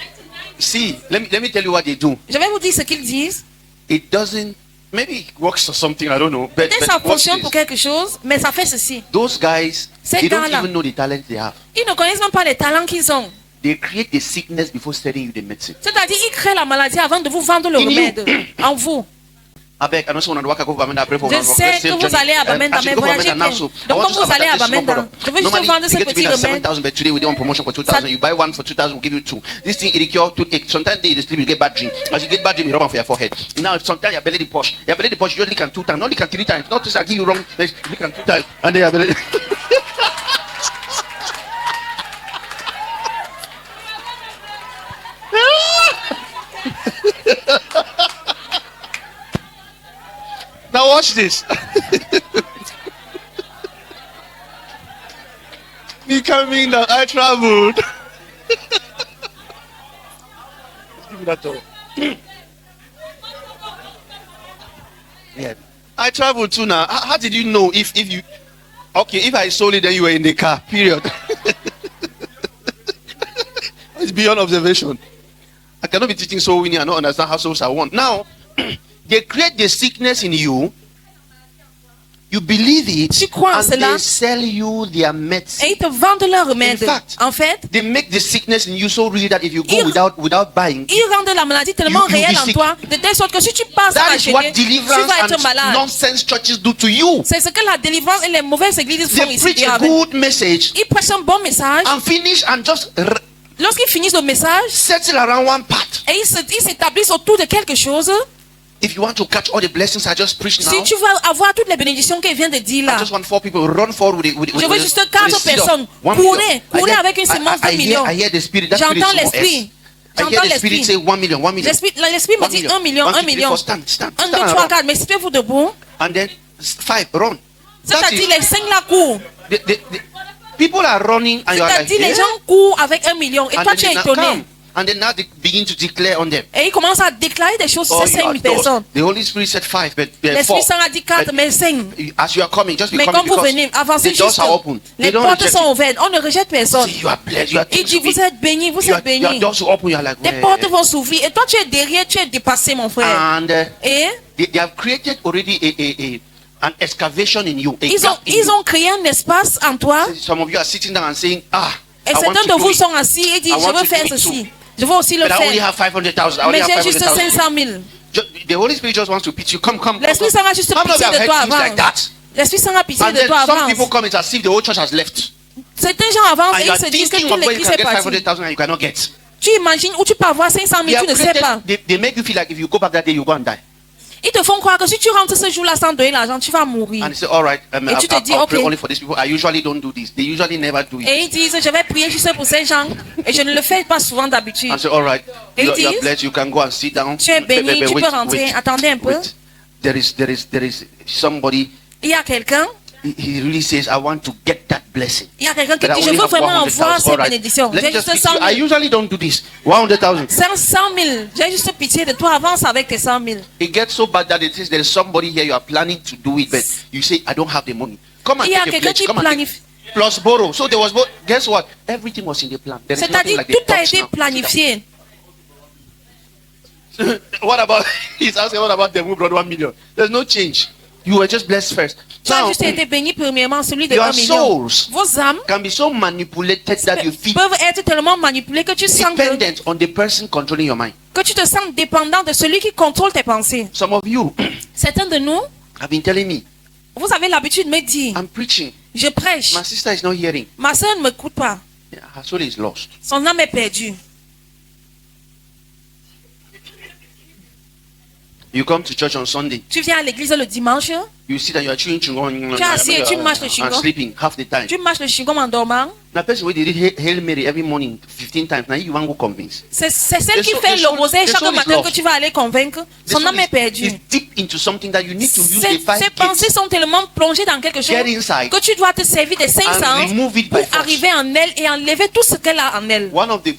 See, let me tell you what they do. Je vais vous dire ce qu'ils disent. It doesn't. Maybe it works for something. I don't know. But Peut-être ça watch fonctionne this. pour quelque chose, mais ça fait ceci. Those guys, Ces they don't gars-là. even know the talent they have. Ils ne connaissent même pas les talents qu'ils ont. They create the sickness before selling you the medicine. C'est-à-dire, ils créent la maladie avant de vous vendre le In you. remède en vous. I beg, I don't want to work go Bamenda pray for Je one sais que vous allez à Bamenda, mais voyagez bien. Donc, quand vous allez à Bamenda, je veux juste vendre ce petit remède. 7,000, but today we do on promotion for 2,000. You buy one for 2,000, we'll give you two. This thing it cure toothache. Sometimes they sleep, you get bad dream. As you get bad dream, you rub on for your forehead. Now sometimes your belly the push. Your belly the push, you only can 2 times, not only can 3 times. Not just I give you wrong, you can 2 times, and then your belly. Now watch this. Me coming that I traveled. Give me that door. Yeah. I traveled too now. How did you know if you okay, if I sold it then you were in the car, period. It's beyond observation. I cannot be teaching soul winning and not understand how souls are won. Now they create the sickness in you. You believe it, Tu crois en and cela. they sell you their medicine. Et ils te vendent leur remède. In fact, En fait, They make the sickness in you so real that if you go Ils- without buying, ils rendent la maladie tellement You be réelle en sick. toi, de telle sorte que si tu passes à that is what acheter, tu deliverance vas être and malade. nonsense churches do to you. C'est ce que la délivrance et les mauvaises églises font They ici. preach a good message Ils prêchent un bon message. and finish and just Lorsqu'ils finissent le message, settle around one part. et ils s'établissent autour de quelque chose. If you want to catch all the blessings I just preached now, Si tu veux avoir toutes les bénédictions qu'elle vient de dire I là, just want 4 people run forward with je veux juste 4 with a seed of personnes. 1 Courez, million. courez avec une semence de 1 million. I hear the spirit. That spirit J'entends is small l'esprit. S. I J'entends hear the spirit l'esprit. say 1 million, 1 million. L'esprit me dit 1 million, 1 million. 1, 2, Stand 3, 4. Mais situez-vous debout. and then 5 run. That C'est-à-dire, is, les 5 là courent. the people are running and you are like, C'est-à-dire, les yeah. gens courent avec 1 million. Et And toi, then tu es they now étonné. come. And then now they begin to declare on them. Et ils commencent à déclarer des choses sur Oh, ces you are 5 personnes. those. The Holy Spirit said 5, but 4. L'Esprit Saint a dit 4, mais 5. As you are coming, just be Mais coming quand vous because venez, avancez the doors juste. are open. They Les don't portes reject sont you. ouvertes. On ne rejette personne. See, you are blessed. You are Il dit, vous êtes bénis, vous êtes your bénis. doors will open. You are like, Tes portes vont s'ouvrir. Et toi, tu es derrière, tu es dépassé, mon frère. and Et they have created already an excavation in you. A ils gap in ils you. ont créé un espace en toi. Some of you are sitting down and saying, Et I want certains to de do vous it, sont assis et disent, I je want veux to faire do it ceci. too. Je veux aussi le but I only faire. have 500,000. I only Mais have j'ai juste 500,000. 500 000. The Holy Spirit just wants to pitch you. Come. L'Esprit Saint a juste How many of you pitié have de heard toi things like avance. that? L'Esprit Saint a pitié And de then toi some people avance. come, it's as if the whole church has left. Certains gens avancent And et you ils are se disent que thinking toute of where you l'église can est get partie. 500,000 and you cannot get. Tu imagines où tu peux avoir 500 They 000, tu have ne sais pas. created, they make you feel like if you go back that day, you go and die. Ils te font croire que si tu rentres ce jour-là sans donner l'argent, tu vas mourir. And they say, all right, Et tu te dis, I'll pray ok. only for these people. I usually don't do this. They usually never do it. Et ils disent, je vais prier juste pour ces gens. Et je ne le fais pas souvent d'habitude. And say, all right, Et you're disent, blessed. You can go and sit down. Tu es béni, tu Wait, peux rentrer. wait, Attendez un peu. wait. There is somebody. Il y a quelqu'un. He really says, I want to get that blessing. Il y a quelqu'un qui But I dit, je only veux have vraiment 100,000. avoir ces All right. bénédictions. Let me J'ai just juste speak to 100 you. I 000. usually don't do this. 100,000. 100 000. J'ai juste pitié de toi. Avance avec tes 100 000. It gets so bad that it is there is somebody here you are planning to do it, but you say, I don't have the money. Come and Il y a take a quelqu'un pledge. qui Come and take, planifie. plus borrow. So there was guess what? Everything was in the plan. There is nothing C'est-à-dire, like the tout a talks été now. planifié. What about, he's asking, what about them who brought 1 million? There's no change. You were just blessed first. Tu as Now, juste été béni premièrement, celui de your 1 million. souls Vos âmes can be so manipulated that you feel peuvent être tellement manipulées que tu sens dependent on the person controlling your mind. que tu te sens dépendant de celui qui contrôle tes pensées. Some of you Certains de nous, have been telling me, vous avez l'habitude de me dire, I'm preaching. je prêche, My sister is not hearing. ma soeur ne m'écoute pas, Her soul is lost. son âme est perdue. You come to church on Sunday. Tu viens à l'église le dimanche, You see that you are chewing chewing Tu es assis et tu mâches le and chewing-gum. sleeping half the time. tu marches le chigom en dormant. Now, person wey dey read Hail Mary every morning 15 times. Now you want go convince. C'est celle The qui soul- fait the le soul- rosé the chaque soul is matin lost. que tu vas aller convaincre. The Son soul âme est is perdue. deep into something that you need to use the Ces 5 pensées gifts sont tellement plongées dans quelque chose Get inside que tu dois te servir des 5 and sens remove it pour by force. arriver en elle et enlever tout ce qu'elle a en elle. One of the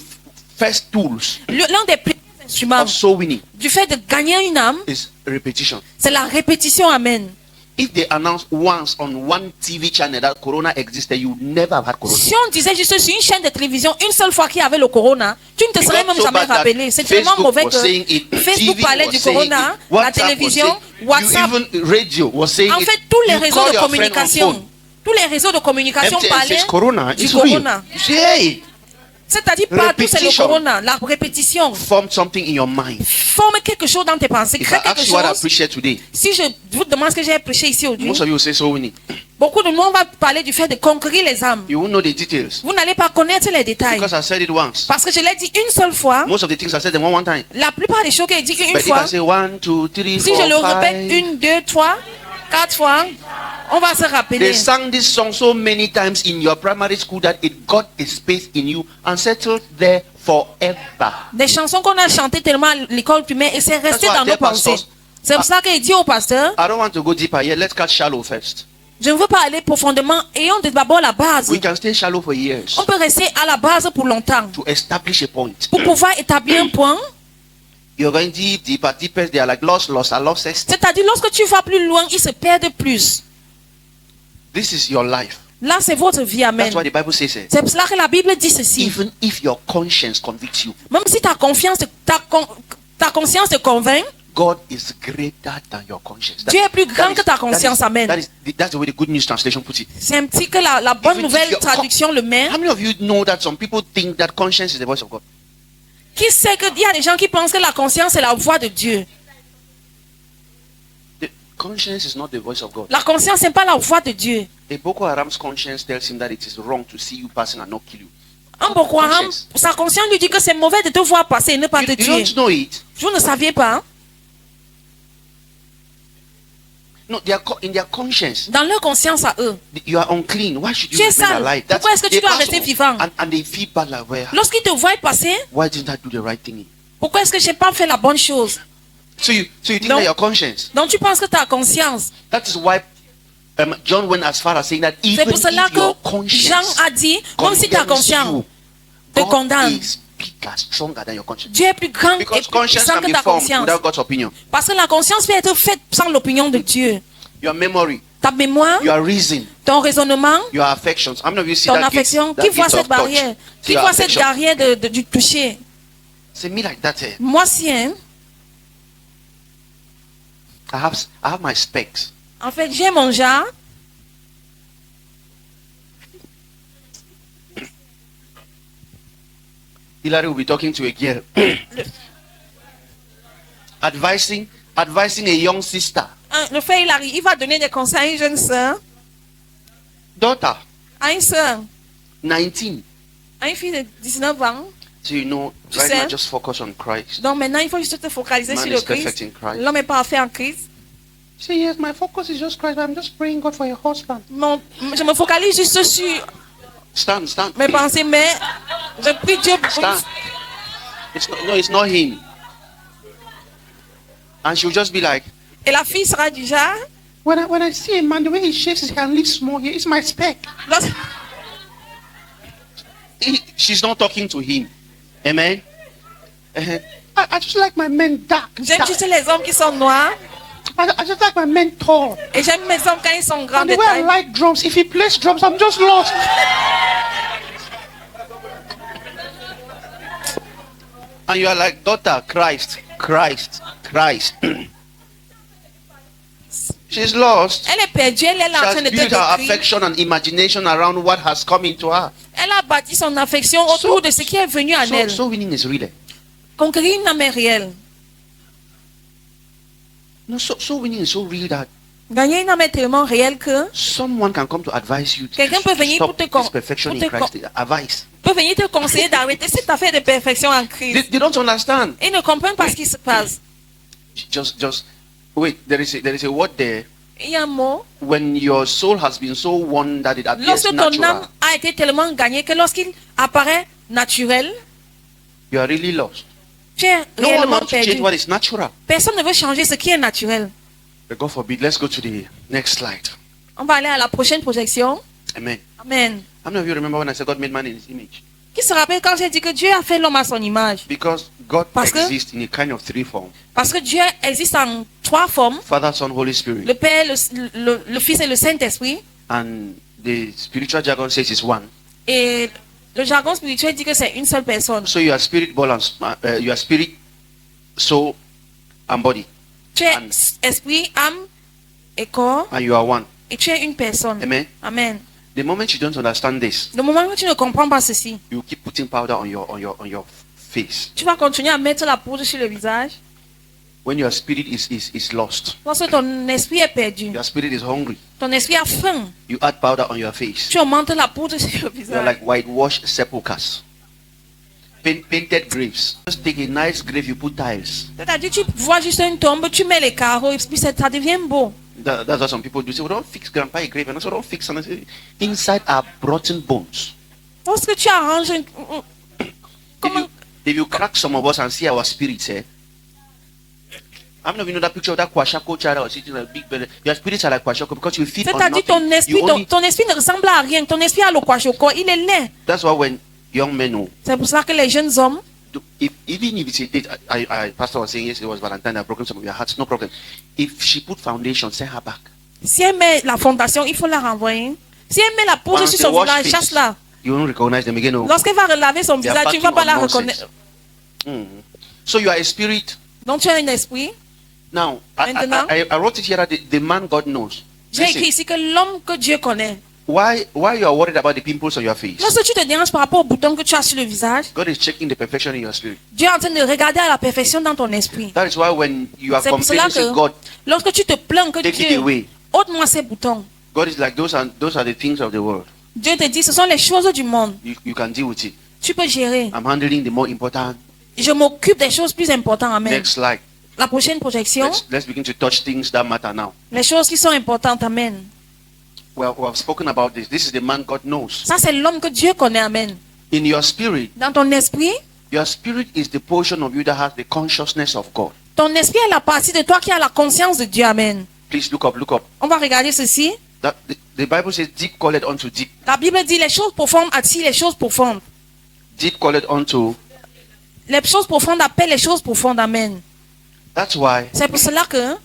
first tools L'un des premiers instruments of soul winning du fait de gagner une âme, is repetition. c'est la répétition. Amen. If they announce once on one TV channel that Corona existed, you would never have had Corona. Si on disait juste sur une chaîne de télévision une seule fois qu'il y avait le corona, tu ne te serais même So jamais bad that rappelé. C'est tellement Facebook mauvais was saying que it, Facebook TV parlait was du saying corona, it, la WhatsApp was télévision, saying, WhatsApp. you even radio was saying En it. fait, tous les You réseaux call de your friend on communication, phone. tous les réseaux de communication MTN parlaient says Corona. du It's real. corona. You say, hey, C'est-à-dire partout c'est le Repetition. corona, la répétition. form something in your mind. Forme quelque chose dans tes pensées, If crée I quelque ask you what I chose. preached today, Si je vous demande ce que j'ai prêché ici aujourd'hui, most of you will say so winning. beaucoup de nous on va parler du fait de conquérir les âmes. You won't know the details Vous n'allez pas connaître les détails. because I said it once. Parce que je l'ai dit une seule fois. Most of the things I said them one time. La plupart des choses que j'ai dit une But if fois, I say 1, 2, 3, si je 4, le répète 5, 1, 2, 3, 4 fois, on va se rappeler. they sang this song so many times in your primary school that it got a space in you and settled there forever. Des chansons qu'on a chantées tellement à l'école primaire et c'est resté That's why dans I nos tell pensées. pastors, C'est pour ça qu'il dit au pasteur, I don't want to go deeper yet. Let's catch shallow first. je ne veux pas aller profondément, ayons d'abord la base. We can stay shallow for years On peut rester à la base pour longtemps. to establish a point. Pour pouvoir établir un point, You're going deep, deeper, deeper. They are like lost, I lost. c'est-à-dire lorsque tu vas plus loin, ils se perdent plus. This is your life. Là, c'est votre vie, amen. That's why the Bible says it. C'est pour cela que la Bible dit ceci. Even if your conscience convicts you, Même si ta conscience te convainc, God is greater than your conscience. Dieu est plus grand que ta conscience, amen. That's the way the Good News Translation puts it. C'est un petit que la bonne Even if nouvelle your traduction le met. How many of you know that some people think that conscience is the voice of God? Qui sait qu'il y a des gens qui pensent que la conscience est la voix de Dieu. The conscience is not the voice of God. La conscience n'est pas la voix de Dieu. A Boko Haram's conscience tells him that it is wrong to see you passing and not kill you. Un Boko Haram, Conscience. sa conscience lui dit que c'est mauvais de te voir passer et ne pas You, te you tuer. don't know it. Vous ne saviez pas. No, they are in their conscience. Dans leur conscience à eux, You are unclean. Why should you Tu es remain sale. alive? Pourquoi est-ce que tu they dois ask rester them, vivant? And they feel bad like, well, lorsqu'ils te voient passer, why didn't I do the right thing? pourquoi est-ce que je n'ai pas fait la bonne chose? So you think No. that your conscience. Donc tu penses que ta conscience. That is why John went as far as saying that C'est even pour cela if your que Jean conscience a dit, même si ta condemns conscience you, te God condamne, is bigger, stronger than your conscience. Dieu est plus grand et Because plus conscience puissant can que be ta formed conscience. without God's opinion. Parce que la conscience peut être faite sans l'opinion de Dieu. Your memory, Ta mémoire, your reason, ton raisonnement, your affections. How many of you see ton that affection. gate, Qui that voit gate cette of touch? barrière? See Qui your voit cette affection. barrière du toucher? C'est me like that. Eh? Moi, si, hein. I have my specs. En fait, j'ai mon genre. Hillary will be talking to a girl, advising a young sister, Le frère, il va donner des conseils à une jeune soeur, daughter, à une soeur, 19. à une fille de 19 ans. So you know, Tu right sais. now just focus on Christ. Donc maintenant, il faut juste te focaliser Man sur le is perfect Christ. in Christ. L'homme est parfait en Christ. Say yes, my focus is just Christ. But I'm just praying God for a husband. Je me focalise juste sur Stand. mes pensées, mais je prie Dieu pour... Stand. It's not him. And she'll just be like, Et la fille sera du genre... when I see a man, the way he shakes his hand, lives small here, it's my spec. Lorsque- She's not talking to him. Amen. I just like my men dark. J'aime juste les hommes qui sont noirs. I just like my men tall. Et j'aime mes hommes quand ils sont grands And de the way I taille. like drums, if he plays drums, I'm just lost. And you are like, daughter, Christ. Christ. She's lost. Elle est perdue, elle est She là en train has de te built her décrire. affection and imagination around what has come into her. Elle a bâti son affection autour de ce qui est venu à elle. So winning is real. Conquérir une âme est réelle. No, so winning is so real that Gagner une âme est tellement réelle que someone can come to advise you to Quelqu'un peut venir stop pour te this perfection in pour te Christ. Advice. peut venir te conseiller d'arrêter cette affaire de perfection en Christ. They don't understand. Ils ne comprennent pas ce qui se passe. Just wait. There is a word there. Il y a un mot. When your soul has been so won that it appears Lorsque ton natural, âme a été tellement gagnée que lorsqu'il apparaît naturel, you are really lost. tu es No one réellement wants to change perdu. what is natural. Personne ne veut changer ce qui est naturel. But God forbid. Let's go to the next slide. On va aller à la prochaine projection. Amen. Amen. How many of you remember when I said God made man in His image? Qui se rappelle quand j'ai dit que Dieu a fait l'homme à son image? Because God Parce que- exists in a kind of three forms: Parce que Dieu existe en trois formes. Father, Son, Holy Spirit. Le Père, le Fils et le Saint-Esprit. And the spiritual jargon says it's one. Et le jargon spirituel dit que c'est une seule personne. So you are spirit, you are spirit, soul, and body, Tu es Amen. esprit, âme et corps. and you are one. Et tu es une personne. Amen. Amen. The moment you don't understand this, Le moment où tu ne comprends pas ceci, you keep putting powder on your face. tu vas continuer à mettre la poudre sur le visage. When your spirit is lost, Lorsque ton esprit est perdu, your spirit is hungry, ton esprit a faim, you add powder on your face. tu augmentes la poudre sur le You're visage. like whitewashed sepulchres, painted graves. Just take a nice grave, you put tiles. C'est-à-dire, tu vois juste une tombe, tu mets les carreaux et puis ça devient beau. That's what some people do. Say, well, don't fix grandpa a grave, and I say, don't fix. And I say, inside are rotten bones. Lorsque tu arranges comment, If you crack some of us and see our spirits, how many of you know that picture of that Kwashako child that was sitting on a big bed? Your spirits are like Kwashako because you feed on c'est-à-dire nothing. ton esprit, You only- ton esprit ne ressemble à rien. Ton esprit a le kwashoko, il est laid. That's why when young men know, C'est pour ça que les jeunes hommes, even if it's a date, Pastor was saying yesterday was Valentine, I've broken some of your hearts, no problem. If she put foundation, send her back. si elle met la fondation, il faut la renvoyer. Si elle met la poudre Once sur they son wash visage, face, chasse-la. You won't recognize them again. No. Lorsqu'elle va relaver son They are visage, tu ne vas packing pas la on nonsense. reconnaître. So you are a spirit. Donc tu as un esprit. Now, Maintenant- I wrote it here that the man God knows. J'ai écrit Listen, ici que l'homme que Dieu connaît. why you are worried about the pimples on your face? Lorsque tu te déranges par rapport au bouton que tu as sur le visage, God is checking the perfection in your spirit. Dieu est en train de regarder à la perfection dans ton esprit. That is why when you are C'est pour cela complaining to que God, lorsque tu te plains que take it Dieu away. ôte-moi ces boutons, God is like those are the things of the world. Dieu te dit ce sont les choses du monde. You can deal with it. Tu peux gérer. I'm handling the more important. Je m'occupe des choses plus importantes. Amen. Next slide. La prochaine projection, Let's begin to touch things that matter now. les choses qui sont importantes. Amen. Well, we have spoken about this. This is the man God knows. Ça, c'est l'homme que Dieu connaît. Amen. In your spirit, Dans ton esprit, your spirit is the portion of you that has the consciousness of God. ton esprit est la partie de toi qui a la conscience de Dieu. Amen. Please look up, look up. On va regarder ceci. That the Bible says, deep calleth unto deep. La Bible dit les choses profondes attirent les choses profondes. Deep calleth unto. Les choses profondes appellent les choses profondes. Amen. That's why C'est pour cela que,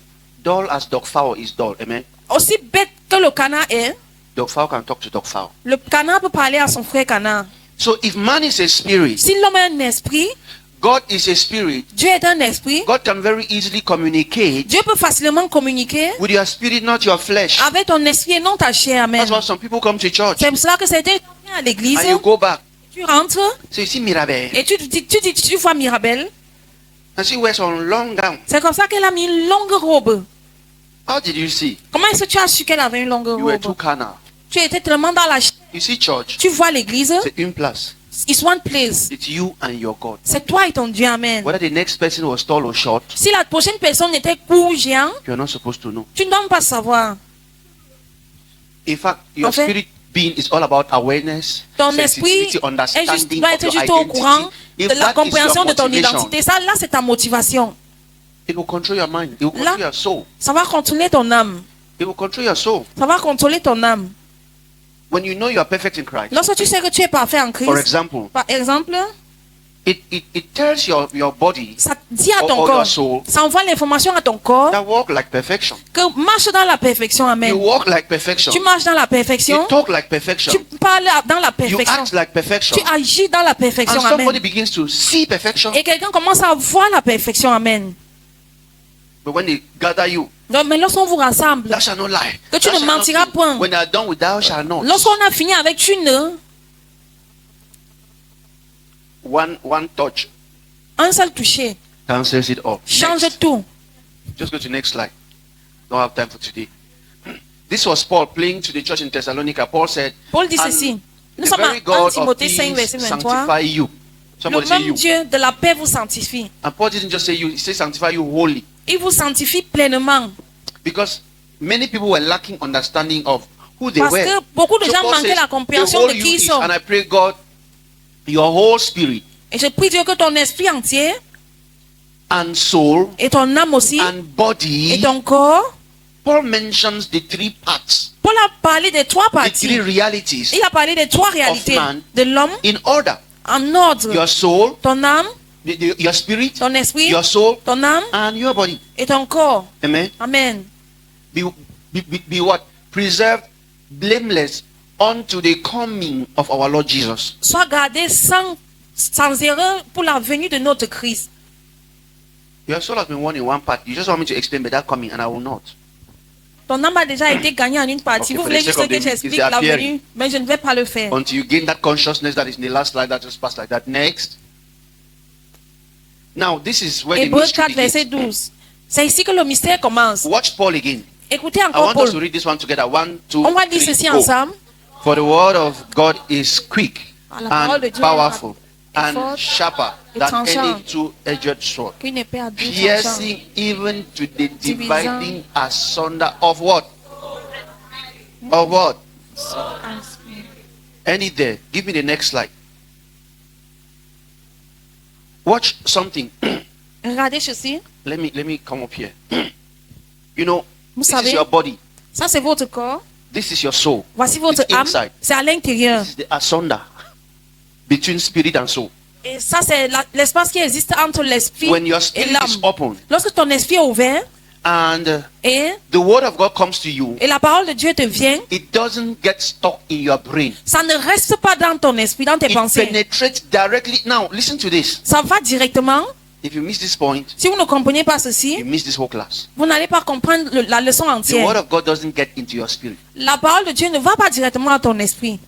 dull as dog fowl is dull. Amen. aussi bête que le canard est, Dog fowl can talk to dog fowl. le canard peut parler à son frère canard. So if man is a spirit, Si l'homme est un esprit, God is a spirit. Dieu est un esprit, God can very easily communicate Dieu peut facilement communiquer with your spirit, not your flesh. avec ton esprit et non ta chair. Amen. That's why some people come to church C'est pour cela que certains gens viennent à l'église, and you go back. tu rentres So you see Mirabel. et tu vois Mirabel. And she wears on long gown. C'est comme ça qu'elle a mis une longue robe. How did you see? Comment est-ce que tu as su qu'elle avait une longue You were too robe? carnal. Tu étais tellement dans la chair. You see church. Tu vois l'église, C'est une place. it's one place. It's you and your God. C'est toi et ton Dieu. Amen. Whether the next person was tall or short, Si la prochaine personne était court ou géant, you're not supposed to know. tu ne dois pas savoir. In fact, your En fait, spirit being is all about awareness, Ton sensitivity, esprit understanding doit of être your juste au courant identity. de If la that is compréhension your de ton motivation, identité. Ça, là, c'est ta motivation. it will control your mind. It will Là- control your soul. Ça va contrôler ton âme. It will control your soul. Ça va contrôler ton âme. When you know you are perfect in Christ, Lorsque tu sais que tu es parfait en for Christ, example, par exemple, it tells your body ça dit à or ton your corps, soul ça envoie l'information à ton corps that walk like perfection. que marche dans la perfection. You Amen. walk like perfection. Tu marches dans la You perfection. talk like perfection. Tu parles dans la You perfection. act like perfection. Tu agis dans la perfection. And somebody Amen. begins to see perfection. Et quelqu'un commence à voir la perfection. Amen. But when they gather you, Donc, mais lorsqu'on vous rassemble, thou shalt not lie. que tu Thou ne shalt not mentiras steal. point. When they are done with thou shalt not. Lorsqu'on a fini avec tu ne, One touch un seul toucher, cancels it all. change Next. tout. Just go to the next slide. Don't have time for today. This was Paul playing to the church in Thessalonica. Paul said, Paul dit "And ceci. Nous the sommes very en God of Timothée 5, peace verset 23. sanctify you." Le Somebody say même you. Dieu de la paix vous sanctifie. And Paul didn't just say you, he said sanctify you wholly. Il vous sanctifie pleinement. Because many people were lacking understanding of who they Parce were. que beaucoup de So gens Paul manquaient says, la the compréhension whole de you qui ils is, sont. and I pray God, your whole spirit Et je prie Dieu que ton esprit entier and soul et ton âme aussi and body. et ton corps. Paul mentions the three parts, Paul a parlé des trois the three parties. realities Il a parlé des trois réalités man. de l'homme in order. en ordre. Your soul, Ton âme, your spirit, ton esprit, your soul, ton âme and your body. et ton corps. Amen. Amen. Be what? Preserved, blameless unto the coming of our Lord Jesus. Sois gardé sans erreur pour la venue de notre Christ. Your soul has been won in one part. You just want me to explain better coming, and I will not. Ton âme a déjà été gagnée en une partie. Okay, Vous for voulez the juste sake of que the- j'explique is the la appearing. venue, mais je ne vais pas le faire. Until you gain that consciousness that is in the last slide that just passed like that. Next. Now, this is where the Hébreux mystery 4, verset begins. 12. C'est ici que le mystère commence. Watch Paul again. Écoutez I encore want us to Paul. read this one together. 1, 2, On va dire 3, ceci go. ensemble. For the word of God is quick La parole de and Dieu est powerful est and forte sharper et than tranchante. any two-edged sword, Qu'une épée à deux tranchants. piercing even to the dividing asunder of what? Of what? Any there. Give me the next slide. Watch something. Regardez ceci. Let me come up here. You know, Vous this is savez, your body. ça c'est votre corps. This is your soul. Voici votre It's âme. inside. C'est à l'intérieur. This is the asunder between spirit and soul. Et ça c'est l'espace qui existe entre l'esprit When your et spirit l'âme. is open Lorsque ton esprit est ouvert and et the word of God comes to you, la parole de Dieu te vient, it doesn't get stuck in your brain. ça ne reste pas dans ton esprit, dans tes It pensées. penetrates directly. Now, listen to this. Ça va directement. If you miss this point, Si vous ne comprenez pas you ceci, miss this whole class. vous n'allez pas comprendre la leçon The word entière. of God doesn't get into your spirit. La parole de Dieu ne va pas directement à ton esprit.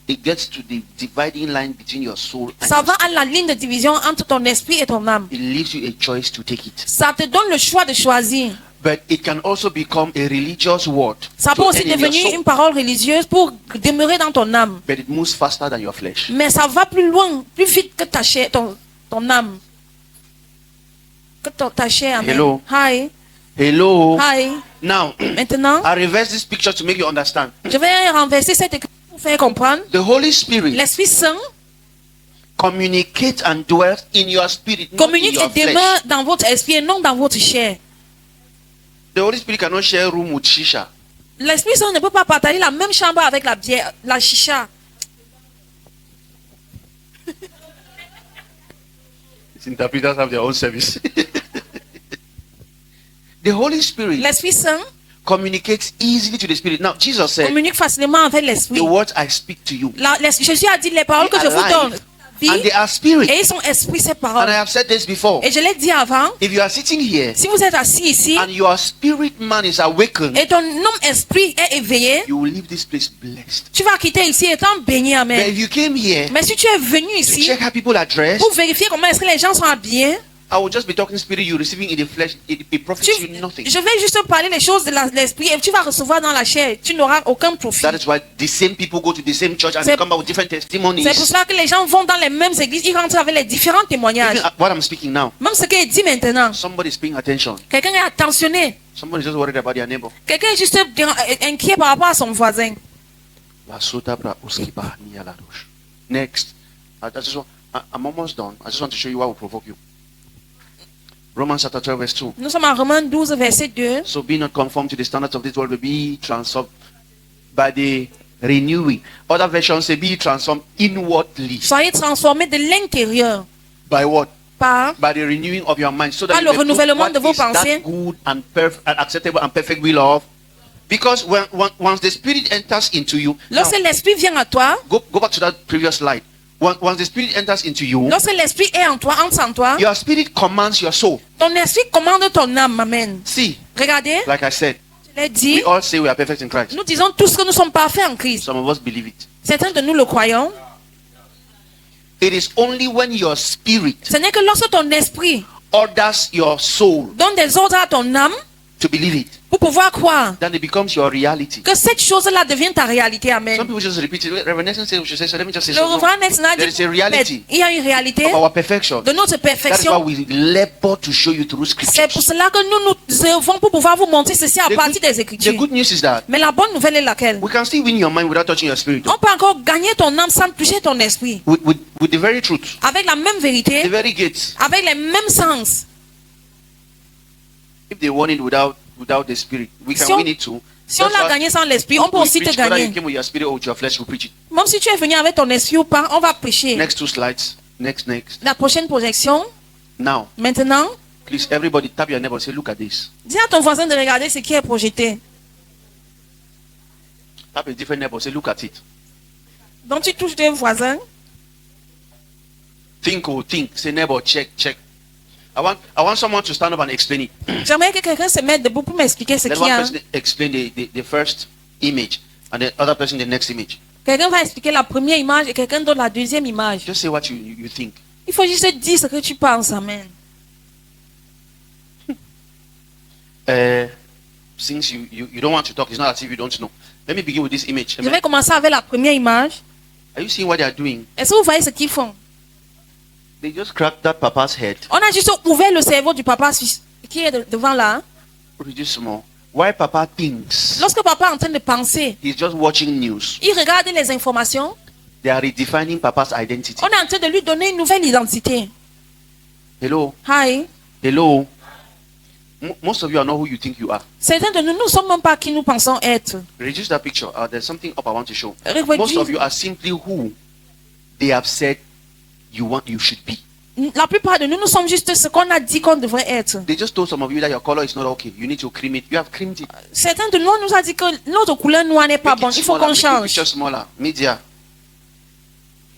It gets to the dividing line between your soul and Ça your va à la ligne de division entre ton esprit et ton âme. It leaves you a choice to take it. Ça te donne le choix de choisir. But it can also become a religious word. Ça peut to aussi end in your devenir soul. une parole religieuse pour demeurer dans ton âme. But it moves faster than your flesh. Mais ça va plus loin, plus vite que ta chair, ton âme. Que ta chair. Amen. Hello. Hi. Hello. Hi. Now, Maintenant, I reverse this picture to make you understand. je vais renverser cette écriture pour faire comprendre. The Holy Spirit L'Esprit Saint communicates and dwells in your spirit, not in communique your et flesh. demeure dans votre esprit et non dans votre chair. The Holy Spirit cannot share room with Shisha. L'Esprit Saint ne peut pas partager la même chambre avec la bière, la chicha. Its interpreters have their own service. The Holy Spirit L'Esprit Saint communicates easily to the Spirit. Now, Jesus said, communique facilement avec l'Esprit. the words I speak to you, Jésus a dit les paroles que je vous donne. Vie, and they are spirit. et ils sont esprit ces And paroles. I have said this before. Et je l'ai dit avant, If you are sitting here si vous êtes assis ici and your spirit man is awakened, et ton homme esprit est éveillé, you will leave this place blessed. tu vas quitter ici étant béni. But Amen. if you came here Mais si tu es venu to ici check how people are dressed, pour vérifier comment est-ce que les gens sont habillés, I will just be talking spirit you receiving in the flesh. It profits you nothing. je vais juste parler les choses de l'esprit et tu vas recevoir dans la chair. Tu n'auras aucun profit. That is why the same people go to the same church and they C'est- come back with different C'est pour testimonies. cela que les gens vont dans les mêmes églises, ils rentrent avec les différents témoignages. Even what I'm speaking now, Même ce qu'il dit maintenant, somebody is paying attention. quelqu'un est attentionné. Somebody is just worried about their neighbor. Quelqu'un est juste inquiet par rapport à son voisin. Next, I'm almost done. I just want to show you what will provoke you. Romans chapter 12 verse 2. Nous sommes en Romains 12, verset 2. So be not conformed to the standards of this world, but be transformed by the renewing. Other versions say be transformed inwardly. Soyez transformés de l'intérieur By what? par By the renewing of your mind. So that Par you le may prove renouvellement what de vos is that pensées. good and acceptable and perfect will of. Because once the Spirit enters into you, now, Lorsque l'esprit vient à toi, go back to that previous slide. Once the spirit enters into you, Lorsque l'esprit est en toi, entre en toi, your spirit commands your soul. ton esprit commande ton âme. Amen. See, Regardez, like I said, je l'ai dit, we all say we are perfect in Christ. nous disons tous que nous sommes parfaits en Christ. Some of us believe it. Certains de nous le croyons. It is only when your spirit Ce n'est que lorsque ton esprit orders your soul donne des ordres à ton âme to believe it, pour pouvoir croire then it becomes your reality. que cette chose-là devient ta réalité. Some Amen. people just repeat it. Reverend Nelson said we should say so. Let me just say Le so. reverend Nelson a There dit, is a reality il y a une réalité of our perfection. de notre That is why perfection. we labor to show you through C'est pour scriptures. cela que nous œuvrons pour pouvoir vous montrer ceci à The partir des the Écritures. good news is that Mais la bonne nouvelle est laquelle? we can still win your mind without touching your spirit. On peut encore gagner ton âme sans toucher ton esprit. With the very truth, Avec la même the vérité, very gates. avec les mêmes sens. If they won it without the spirit, we can Si on- win it too. Si on That's l'a why gagné sans l'esprit, on peut we aussi te preach whether you gagner. came with your spirit or with your flesh, we preach it. Même si tu es venu avec ton esprit ou pas, on va prêcher. Next two slides. Next. La prochaine projection, Now, maintenant, please, everybody tap your neighbor and say, look at this. dis à ton voisin de regarder ce qui est projeté. Tap a different neighbor, say, look at it. Donc tu touches tes voisins. Think. Say, neighbor, check. I want someone to stand up and explain it. J'aimerais que quelqu'un se mette debout pour m'expliquer ce Then qu'il y one a. person explain the first image, and the other person the next image. Quelqu'un va expliquer la première image et quelqu'un d'autre la deuxième image. Just say what you think. Il faut juste dire ce que tu penses. Amen. Since you don't want to talk, it's not as if you don't know. Let me begin with this image. Je vais commencer avec la première image. Are you seeing what they are doing? Est-ce que vous voyez ce qu'ils font? They just cracked that papa's head. On a juste ouvert le cerveau du papa qui est devant là. Reduce small. Why papa thinks Lorsque papa est en train de penser, he's just watching news. il regarde les informations. They are redefining papa's identity. On est en train de lui donner une nouvelle identité. Hello. Hi. Most of you are not who you think you are. Certains de nous ne sommes même pas qui nous pensons être. Reduce that picture. There's something up I want to show. Réduis- Most of you are simply who they have said you should be. La plupart de nous, nous sommes juste ce qu'on a dit qu'on devrait être. They just told some of you that your color is not okay. You need to cream it. You have creamed it. Certains de nous, on nous a dit que notre couleur noire n'est pas Make bonne. it Il faut smaller, qu'on make the change. picture smaller. Media.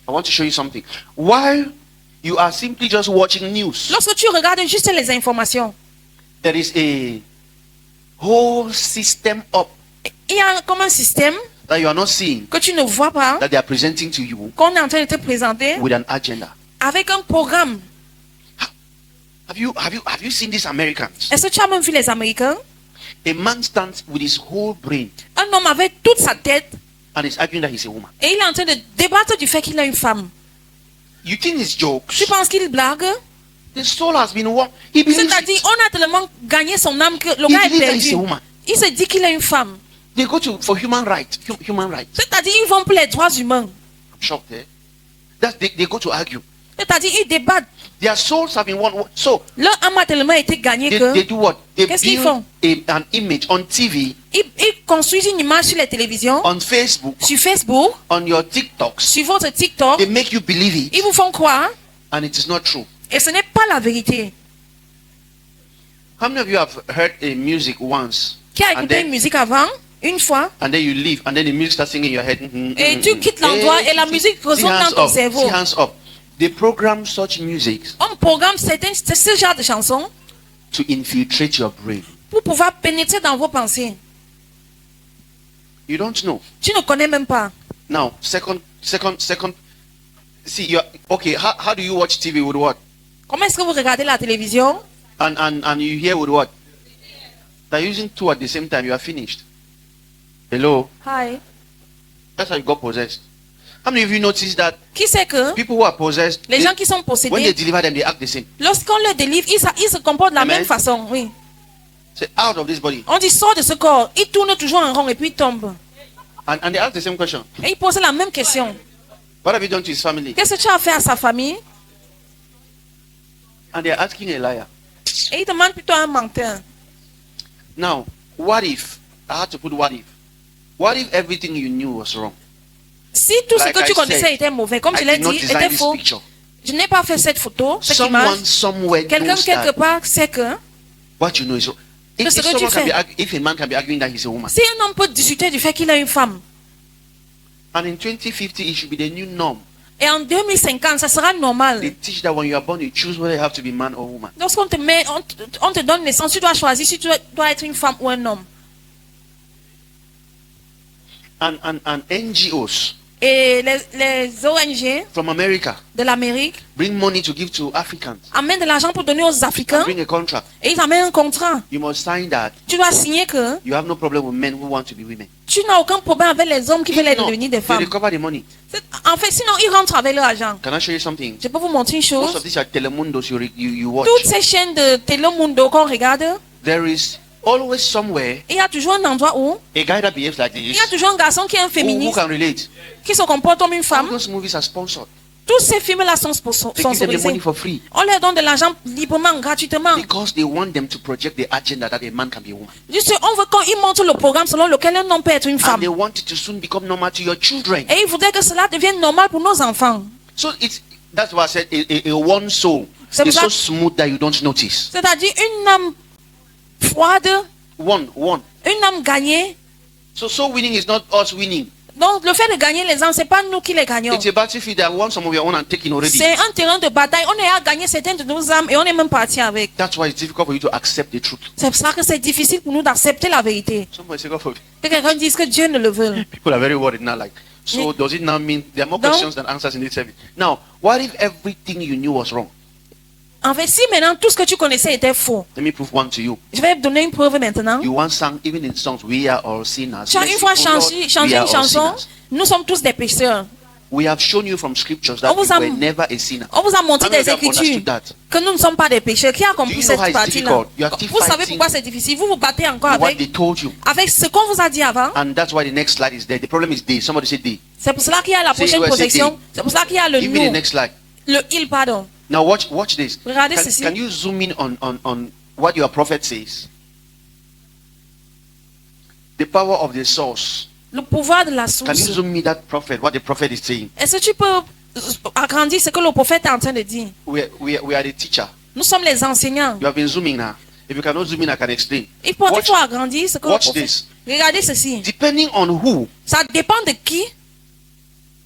I want to show you something. While you are simply just watching news, Lorsque tu regardes juste les informations, there is a whole system up il y a comme un système that you are not seeing que tu ne vois pas, that they are presenting to you qu'on est en train de te présenter with an agenda. avec un programme. Have you seen these Americans? Est-ce que tu as même vu les Américains? A man stands with his whole brain Un homme avec toute sa tête and is arguing that he's a woman. et il est en train de débattre du fait qu'il est une femme. You think it's jokes? Tu penses qu'il blague? The soul has been won. He believes C'est-à-dire, it. on a tellement gagné son âme que le He gars est believes that he's perdu. a woman. Il se dit qu'il est une femme. They go to for human rights. Human rights. C'est-à-dire, ils vont pour les droits humains. I'm shocked, eh? They go to argue. C'est-à-dire, ils débattent. Their souls have been won. So Leur âme a tellement été gagnée they que do what? They Qu'est-ce qu'ils build font? an image on TV, ils construisent une image sur les télévisions, on Facebook, sur Facebook, on your TikToks. sur votre TikTok. They make you believe Ils it, vous font croire and it is not true. et ce n'est pas la vérité. How many of you have heard a music once, Qui a and écouté une then, musique avant, une fois, and then you leave, and then the music starts singing in your head? et tu quittes l'endroit et la musique See résonne hands dans ton up. cerveau. See hands up. They program such music On programme ce genre de chansons to infiltrate your brain. pour pouvoir pénétrer dans vos pensées. You don't know. Tu ne connais même pas. Now, second. See, you're okay. How do you watch TV with what? Comment est-ce que vous regardez la télévision And you hear with what? They're using two at the same time. You are finished. Hello. Hi. That's how you got possessed. How many of you notice that Qui sait que people who are possessed, les gens qui sont when they possédés, deliver them, they act the same. lorsqu'on les délivre, ils se comportent de la Amen. même façon. Oui. Say, out of this body. On dit sort de ce corps, ils tournent toujours en rond et puis ils tombent. And they ask the same question. Et ils posent la même question. What have you done to his family? Qu'est-ce que tu as fait à sa famille? And they're asking a liar. Et ils demandent plutôt à un menteur. Now, what if? I had to put what if. What if everything you knew was wrong? Si tout Like ce que tu I connaissais said, était mauvais, comme I je l'ai did not dit, design était this faux. picture. Je n'ai pas fait cette photo, cette Someone image. somewhere Quelqu'un knows quelque that part sait que what you know is wrong. If, ce if que tu someone can fais. be if a man can be arguing that he's a woman, si un homme peut discuter du fait qu'il est une femme, and in 2050 it should be the new norm Et en 2050, ça sera normal. They teach that when you are born, you choose whether you have to be man or woman. Lorsqu'on te met, on te donne naissance, tu dois choisir si tu dois être une femme ou un homme. And NGOs Et les ONG from America de l'Amérique bring money to give to Africans. amènent de l'argent pour donner aux Africains Bring a contract. et ils amènent un contrat. You must sign that. Tu dois signer que You have no problem with men who want to be women. tu n'as aucun problème avec les hommes qui veulent No, devenir des they femmes. recover the money. En fait, sinon, ils rentrent avec leur argent. Can I show you something? Je peux vous montrer une Most chose. of these are telemundos you watch. Toutes ces chaînes de Telemundo qu'on regarde, There is always somewhere il y a toujours un endroit où a guy that behaves like il this. y a toujours un garçon qui est un Who féministe, can relate? qui se comporte comme une All femme. those movies are sponsored. Tous ces films-là sont They give them the money sponsorisés. for free On leur donne de l'argent librement, gratuitement. because they want them to project the agenda that a man can be a woman. Juste, on veut qu'ils montrent le programme selon lequel un homme peut être une And femme. they want it to soon become normal to your children. Et ils voudraient que cela devienne normal pour nos enfants. So that's why I said a one soul C'est is pour so ça- smooth that you don't notice. C'est-à-dire une âme froide, One. une âme gagnée. So winning is not us winning. Donc, le fait de gagner les âmes, ce n'est pas nous qui les gagnons. It's a battlefield that won some of your own and taken already. C'est un terrain de bataille. On est à gagner certaines de nos âmes et on est même parti avec. That's why it's difficult for you to accept the truth. C'est pour ça que c'est difficile pour nous d'accepter la vérité. Somebody say, God forbid. Que quelqu'un dise que Dieu ne le veut. People are very worried now. Like, so Yeah. does it now mean there are more No. questions than answers in this service? Now, what if everything you knew was wrong? En fait, si maintenant tout ce que tu connaissais était faux, Let me prove one to you. je vais donner une preuve maintenant. You once sang, even in songs, we are all sinners. Tu as une fois Merciful Lord, chanté we une are all chanson, sinners. nous sommes tous des pécheurs. We have shown you from scriptures that On vous you a- were never a sinner. On vous a montré How many des of you have écritures understood that? que nous ne sommes pas des pécheurs. Qui a Do compris you know cette how it's partie-là? difficult? You are still Vous savez fighting pourquoi c'est difficile. Vous vous battez encore What they avec, told you. avec ce qu'on vous a dit avant. And that's why the next slide is there. The problem is they. Somebody say they. C'est pour cela qu'il y a la Say prochaine you are protection. saying. C'est pour cela qu'il y a le Give me the nous. next slide. Le il, pardon. Now watch this. Regardez ceci. Can you zoom in on what your prophet says? The power of the source. Le pouvoir de la Can you source. zoom me that prophet? What the prophet is saying? Est-ce que tu peux agrandir ce que le prophète est en train de dire? We are the teacher. Nous sommes les enseignants. You have been zooming now. If you cannot zoom in, I can explain. Il faut agrandir ce que le watch prophète. this. Regardez ceci. Depending on who Ça dépend de qui.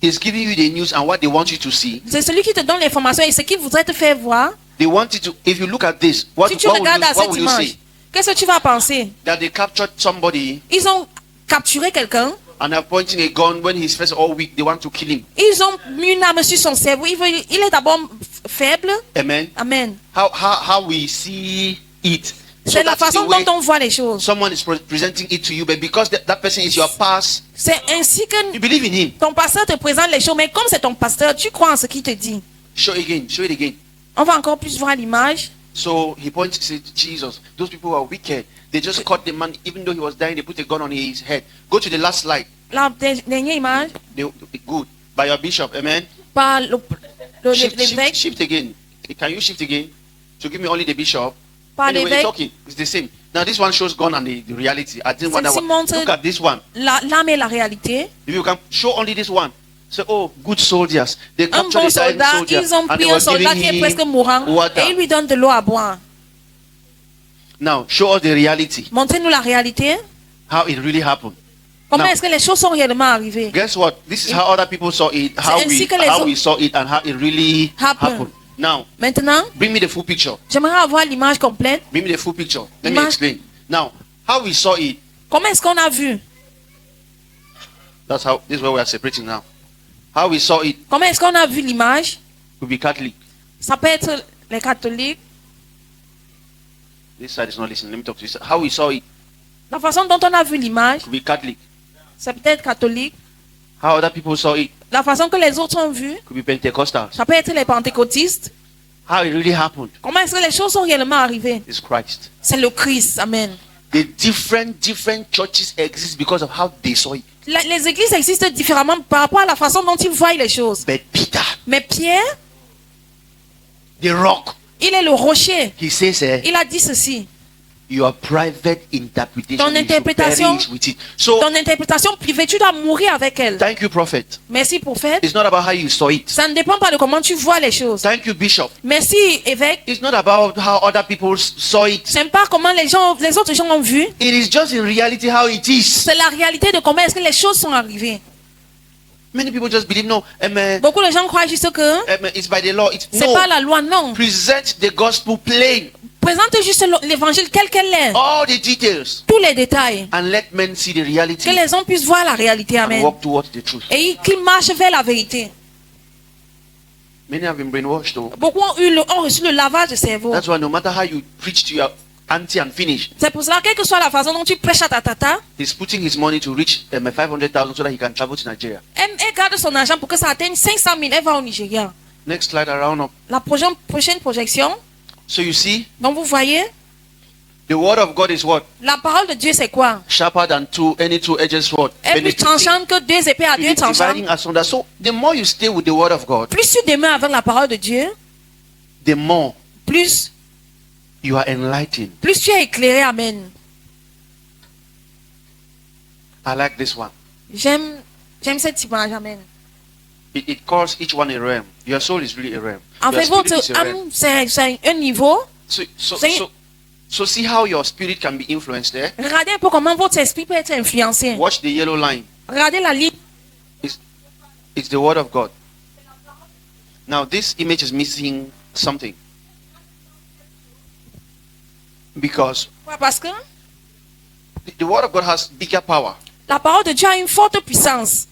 is giving you the news and what they want you to see, C'est celui qui te donne l'information et ce qu'il voudrait te faire voir. they want you to. If you look at this, what Si tu will regardes à you, what cette will you image, say? qu'est-ce que tu vas penser? That they captured somebody Ils ont capturé quelqu'un. and are pointing a gun when he's first all weak. They want to kill him. Ils ont mis une arme sur son cerveau. Il est d'abord faible. Amen. Amen. How we see it. So C'est la that's the façon way dont on voit les choses. someone is presenting it to you, but because that person is your past, C'est ainsi que you believe in him. ton pasteur te présente les choses. Mais comme c'est ton pasteur, tu crois en ce qu'il te dit. Show it again. On va encore plus voir l'image. So he points to say, Jesus, those people are wicked. They just caught the man, even though he was dying, they put a gun on his head. Go to the last slide. La dernière image, Good. By your bishop, amen. par Shift l'évêque, again. Can you shift again? To give me only the bishop. par Anyway, l'évêque, talking. It's the same. Now this one shows gun and the reality. I didn't want that Celle-ci one. montre- Look at this one. l'âme et la réalité. If you can show only this one. Say, oh, good soldiers. They Un captured bon the dying soldat, soldier. ils ont And they pris were un soldat qui giving est presque mourant him water. et ils lui donnent de l'eau à boire. Now, show us the reality. Montrez-nous la réalité. How it really happened. Comment Now- est-ce que les choses sont réellement arrivées? Guess what? This is how other people saw it, ainsi que les how autres- we saw it, and how it really Happen. happened. Now, Maintenant, bring me the full picture. j'aimerais avoir l'image complète. Bring me the full picture. Let me Image- explain. Now, how we saw it, Comment est-ce qu'on a vu? this is where we are separating now. How we saw it Comment est-ce qu'on a vu l'image? would be Catholic. Ça peut être les catholiques. This side is not listening. Let me talk to this side. How we saw it La façon dont on a vu l'image, could be Catholic. c'est peut-être catholique. How other people saw it La façon que les autres ont vu, could be Pentecostals. ça peut être les pentecôtistes. How it really happened Comment est-ce que les choses sont réellement arrivées? is Christ. C'est le Christ. Amen. The different churches exist because of how they saw it. Les églises existent différemment par rapport à la façon dont ils voient les choses. But Peter, Mais Pierre, the rock, il est le rocher. he says, Il a dit ceci. your private interpretation, Ton you should interprétation- perish with it. So, Ton interprétation privée, tu dois mourir avec elle. thank you, prophet. Merci, prophète. It's not about how you saw it. Ça ne dépend pas de comment tu vois les choses. Thank you, bishop. Merci, évêque. It's not about how other people saw it. Ce n'est pas comment les autres gens ont vu. It is just in reality how it is. C'est la réalité de comment est-ce que les choses sont arrivées. Many people just believe, no, Beaucoup de gens croient juste que it's by the law. c'est pas la loi, non. Present the gospel plain, Présente juste l'évangile tel qu'elle est. all the details, Tous les détails. and let men see the reality Que les hommes puissent voir la réalité. and Amen. walk towards the truth. Et qu'ils marchent vers la vérité. Many have been brainwashed, though. Beaucoup ont reçu le lavage de cerveau. That's why no matter how you preach to your auntie and finish, C'est pour cela, quelle que soit la façon dont tu prêches à ta tata, he's putting his money to reach 500,000 so that he can travel to Nigeria. elle garde son argent pour que ça atteigne 500 000. Elle va au Nigeria. Next slide around up. La prochaine projection, So you see, donc vous voyez, the word of God is what? la parole de Dieu c'est quoi? Sharper than any two-edged sword. Elle est plus tranchante que deux épées à deux tranchants. Dividing asunder. So the more you stay with the word of God, Plus tu demeures avec la parole de Dieu, the more plus you are enlightened. tu es éclairé. Amen. I like this one. J'aime cette image. Amen. It calls each one a realm. Your soul is really a realm. En Your fait, spirit is votre a realm. âme, c'est un niveau. So see how your spirit can be influenced there. Regardez un peu comment votre esprit peut être influencé. Watch the yellow line. Regardez la ligne. It's the word of God. Now this image is missing something. Because Parce que the word of God has bigger power la parole de Dieu a une forte puissance.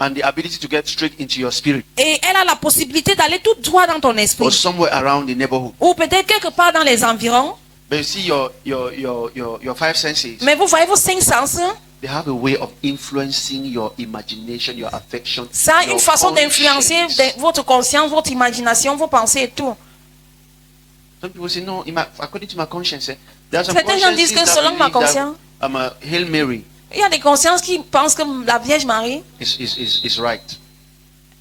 and the ability to get straight into your spirit Et elle a la possibilité d'aller tout droit dans ton esprit. or somewhere around the neighborhood. Ou peut-être quelque part dans les environs. But you see your five senses, Mais vous voyez vos cinq sens. they have a way of influencing your imagination, your affection. Ça a your une façon d'influencer conscience. votre conscience, votre imagination, vos pensées et tout. Some people say, no, according to my conscience, there are some Certains gens disent que consciences that selon ma believe that conscience, I'm a Hail Mary il y a des consciences qui pensent que la Vierge Marie is right.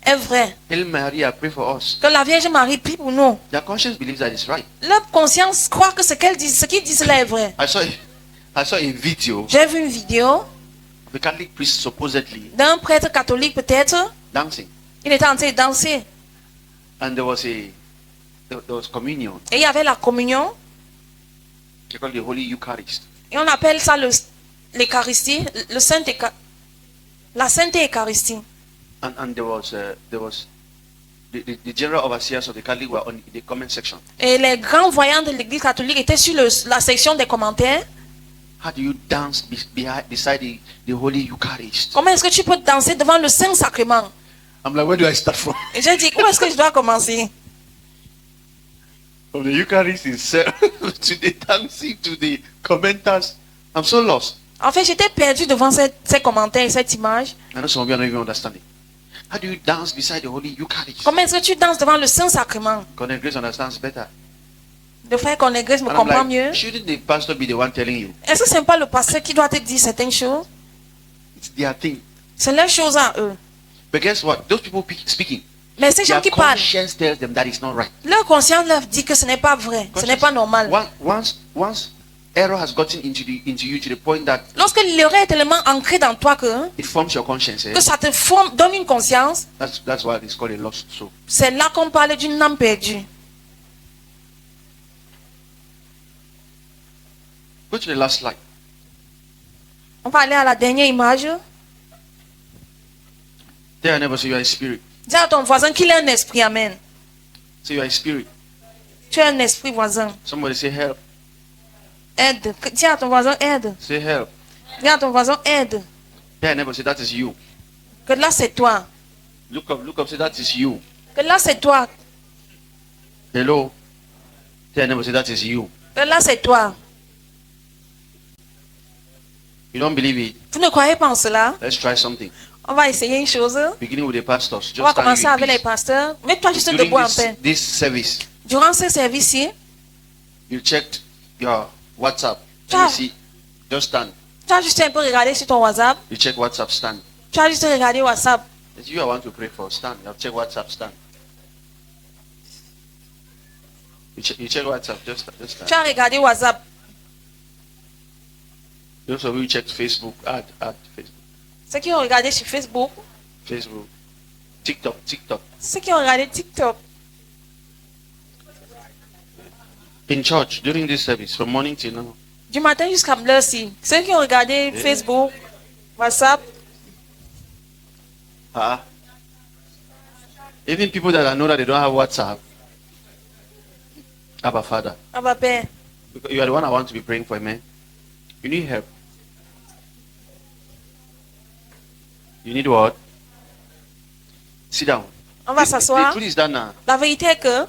est vraie. Hail Mary, I pray for us. Que la Vierge Marie prie pour nous. Their conscience believes that it's right. Leur conscience croit que ce qu'ils disent là est vrai. I saw a video J'ai vu une vidéo of a Catholic priest supposedly d'un prêtre catholique peut-être. dancing, Il était en train de danser. and there was communion. Et il y avait la communion. They call it the Holy Eucharist. Et on appelle ça l'Eucharistie, la Sainte Eucharistie. And there was the general overseers of the Catholic were on the comment section. Et les grands voyants de l'Église catholique étaient sur la section des commentaires. How do you dance beside the Holy Eucharist? Comment est-ce que tu peux danser devant le Saint-Sacrement? I'm like, where do I start from? Et j'ai dit, où est-ce que je dois commencer? From the Eucharist itself to the dancing to the commenters. I'm so lost. En fait, j'étais perdu devant ces commentaires et cette image. I know some of you are not even understanding. How do you dance beside the Holy Eucharist? Comment est-ce que tu danses devant le Saint-Sacrement? Connect Grace understands better. Le frère qu'on église me And I'm comprend like, mieux. shouldn't the pastor be the one telling you? Est-ce que ce n'est pas le pasteur qui doit te dire certaines choses? It's their thing. C'est leur chose à eux. But guess what? Those people speaking, Mais ces gens their qui parlent, conscience tells them that it's not right. leur conscience leur dit que ce n'est pas vrai, ce n'est pas normal. Once error has gotten into you to the point that Lorsque l'erreur est tellement ancrée dans toi que it forms your conscience, ça te donne une conscience, that's why it's called a lost soul. c'est là qu'on parle d'une âme perdue. Go to the last slide. On va aller à la dernière image. Tell your neighbor, say you are a spirit. Dis à ton voisin qu'il est un esprit, amen. Say you are a spirit. Tu es un esprit, voisin. Somebody say help. Aide. Dis à ton voisin, aide. Say help. Dis à ton voisin, aide. Tell your neighbor, say that is you. Que là, c'est toi. Look up, say that is you. Que là, c'est toi. Hello. Tell your neighbor, say that is you. Que là, c'est toi. You don't believe it? Vous ne croyez pas en cela? Let's try something. On va essayer une chose. Beginning with the pastors. On va Just stand commencer you in avec les peace. pasteurs. Mets-toi juste During debout en paix. this service, Durant ce service-ci, you checked your WhatsApp. Ah. You see, just stand. tu as juste un peu regardé sur ton WhatsApp. You check WhatsApp, stand. Tu as juste regardé WhatsApp. It's you I want to pray for. Stand. You have check WhatsApp, stand. You check WhatsApp, just stand. Tu as regardé WhatsApp. Those of you who checked Facebook, add Facebook. Ceux qui ont regardé sur Facebook. TikTok. Ceux qui ont regardé TikTok. In church, during this service, from morning till now. Du matin jusqu'à l'heure-ci. Ceux qui ont regardé Facebook, WhatsApp. Even people that I know that they don't have WhatsApp. Abba Father, Abba Père, because you are the one I want to be praying for, man. You need help. You need what? Sit down. on va The s'asseoir. truth is that now, La vérité est que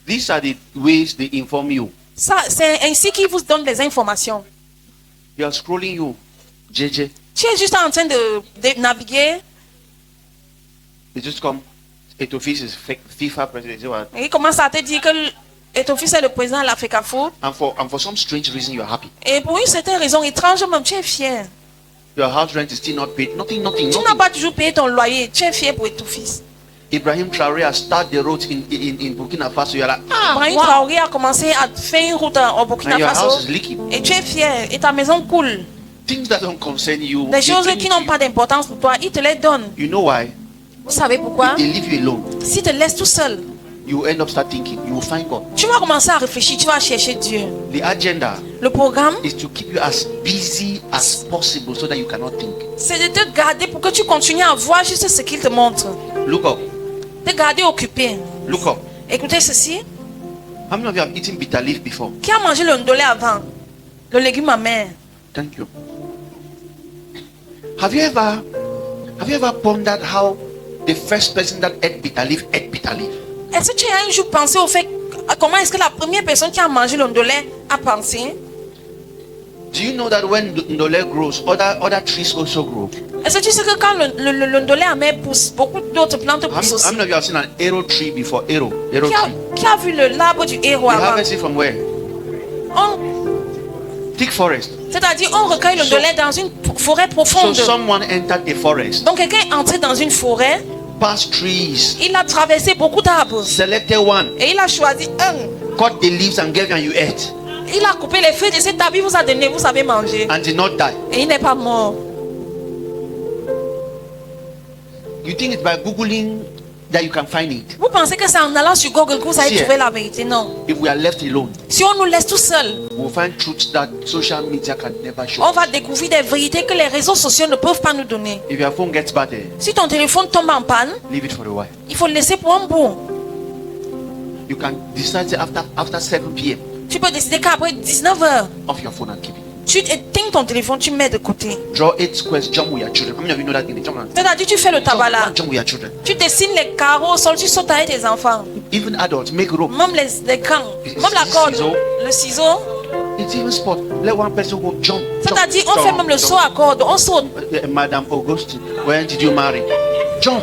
these are the ways they inform you. ça, c'est ainsi qu'ils vous donnent des informations. They are scrolling you. JJ. Tu es juste en train de naviguer They just come. Etofis is FIFA president. Say what? et ils commencent à te dire que ton fils est le président de l'Africa Food. And for some strange reason, you are happy. Et pour une certaine raison étrange, même tu es fier. Your house rent is still not paid. Nothing. Tu n'as pas toujours payé ton loyer. Tu es fier pour ton fils. Ibrahim Traoré has started the road in Burkina Faso. You're like, Ibrahim Traoré a commencé à faire une route au Burkina and your house Faso. is leaking. Et tu es fier. Et ta maison coule. Things that don't concern you. Des they choses bring qui it to n'ont pas d'importance pour toi, il te les donne. you. You know why? Vous savez pourquoi? They leave you alone. Si tu te laisses tout seul, You end up start thinking. You will find God. tu vas commencer à réfléchir, tu vas chercher Dieu. The agenda Le programme, is to keep you as busy as possible so that you cannot think. c'est de te garder pour que tu continues à voir juste ce qu'il te montre. Look up. Te garder occupé. Look up. Écoutez ceci. How many of you have eaten bitter leaf before? Qui a mangé le ndolé avant? Le légume amer. Thank you. Have you ever pondered how the first person that ate bitter leaf ate bitter leaf? Est-ce que tu as un jour pensé au fait comment est-ce que la première personne qui a mangé le ndolé a pensé? Do you know that when ndole grows, other trees also grow? Est-ce que tu sais que quand le ndolé amer pousse, beaucoup d'autres plantes How poussent many aussi? of you have seen an arrow tree before? Arrow tree. Qui a vu l'arbre du héros You avant? harvest it from where? Thick forest. C'est-à-dire, on recueille le So- ndolé dans une forêt So profonde. someone entered a forest, Donc, quelqu'un est entré dans une forêt, past trees, il a traversé beaucoup d'arbres selected one, et il a choisi un. cut the leaves and gave you and you ate, Il a coupé les feuilles de cet arbre, il vous a donné, vous avez mangé. and did not die. Et il n'est pas mort. You think it's by Googling that you can find it? Vous pensez que c'est en allant sur Google que vous allez Si, trouver la vérité? Non. If we are left alone, Si on nous laisse tout seuls, we'll find truths that social media can never show. on va découvrir des vérités que les réseaux sociaux ne peuvent pas nous donner. If your phone gets bad, Si ton téléphone tombe en panne, leave it for a while. il faut le laisser pour un bout. You can decide after 7 p.m. Tu peux décider qu'après 19h, off your phone and keep it. tu éteins ton téléphone, tu mets de côté. Draw 8 squares, jump with your children. How many of you know that game? Jump around. C'est-à-dire, tu fais le tabala. Jump with your children. Tu dessines les carreaux au sol, tu sautes avec tes enfants. Even adults make rope. Même les camps, même la corde, le ciseau. It's even sport. Let one person go jump. C'est-à-dire, on fait même le saut à corde, on saute. Madame Augustine, when did you marry? Jump.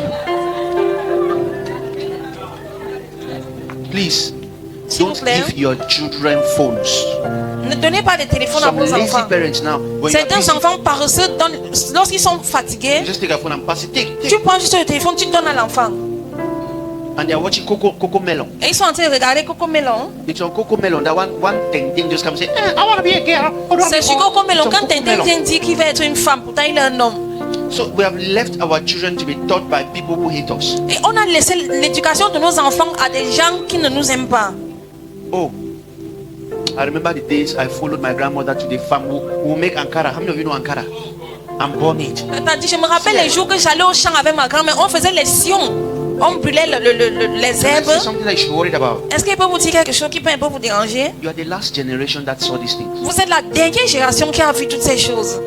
Please, S'il vous don't plaît, give your children phones. ne donnez pas de téléphone à Some vos lazy enfants. parents now, when you're Certains busy, enfants paresseux, lorsqu'ils sont fatigués, you just take a phone and pass it. Take. tu prends juste le téléphone, tu donnes à l'enfant. And they're watching Coco Melon. Et ils sont en train de regarder Coco Melon. It's on Coco Melon. That one thing just comes and say, I want to be a girl. I wanna C'est be sur boy." Coco Melon. It's on Quand Coco Tintin Melon. vient dire qu'il va être une femme, pourtant il est un homme. So we have left our children to be taught by people who hate us. Et on a laissé l'éducation de nos enfants à des gens qui ne nous aiment pas. Oh, I remember the days I followed my grandmother to the farm who make Ankara. How many of you know Ankara? I'm born it. C'est-à-dire, je me rappelle les jours que j'allais au champ avec ma grand-mère, on faisait les sions, on brûlait les Can I herbes. say something that you should be worried about? Est-ce qu'il peut vous dire quelque chose qui peut un peu vous déranger? You are the last generation that saw these things. Vous êtes la dernière génération qui a vu toutes ces choses.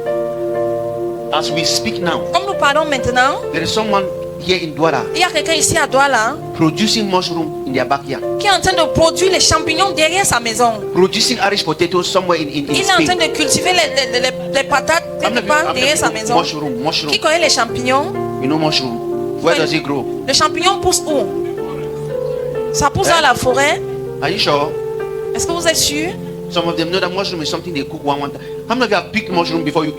As we speak now, Comme nous parlons maintenant, there is someone here in Douala il y a quelqu'un ici à Douala producing mushroom in their backyard, qui est en train de produire les champignons derrière sa maison. producing Irish potatoes somewhere in Il est en train Spain. de cultiver les patates How many quelque of part you derrière sa know maison. mushroom? Qui connaît les champignons? You know mushroom? Where does it grow? Le champignon pousse où? Ça pousse Eh? dans la forêt. Are you sure? Est-ce que vous êtes sûr? Some of them know that mushroom is something they cook one time. How many of you have picked mushroom before you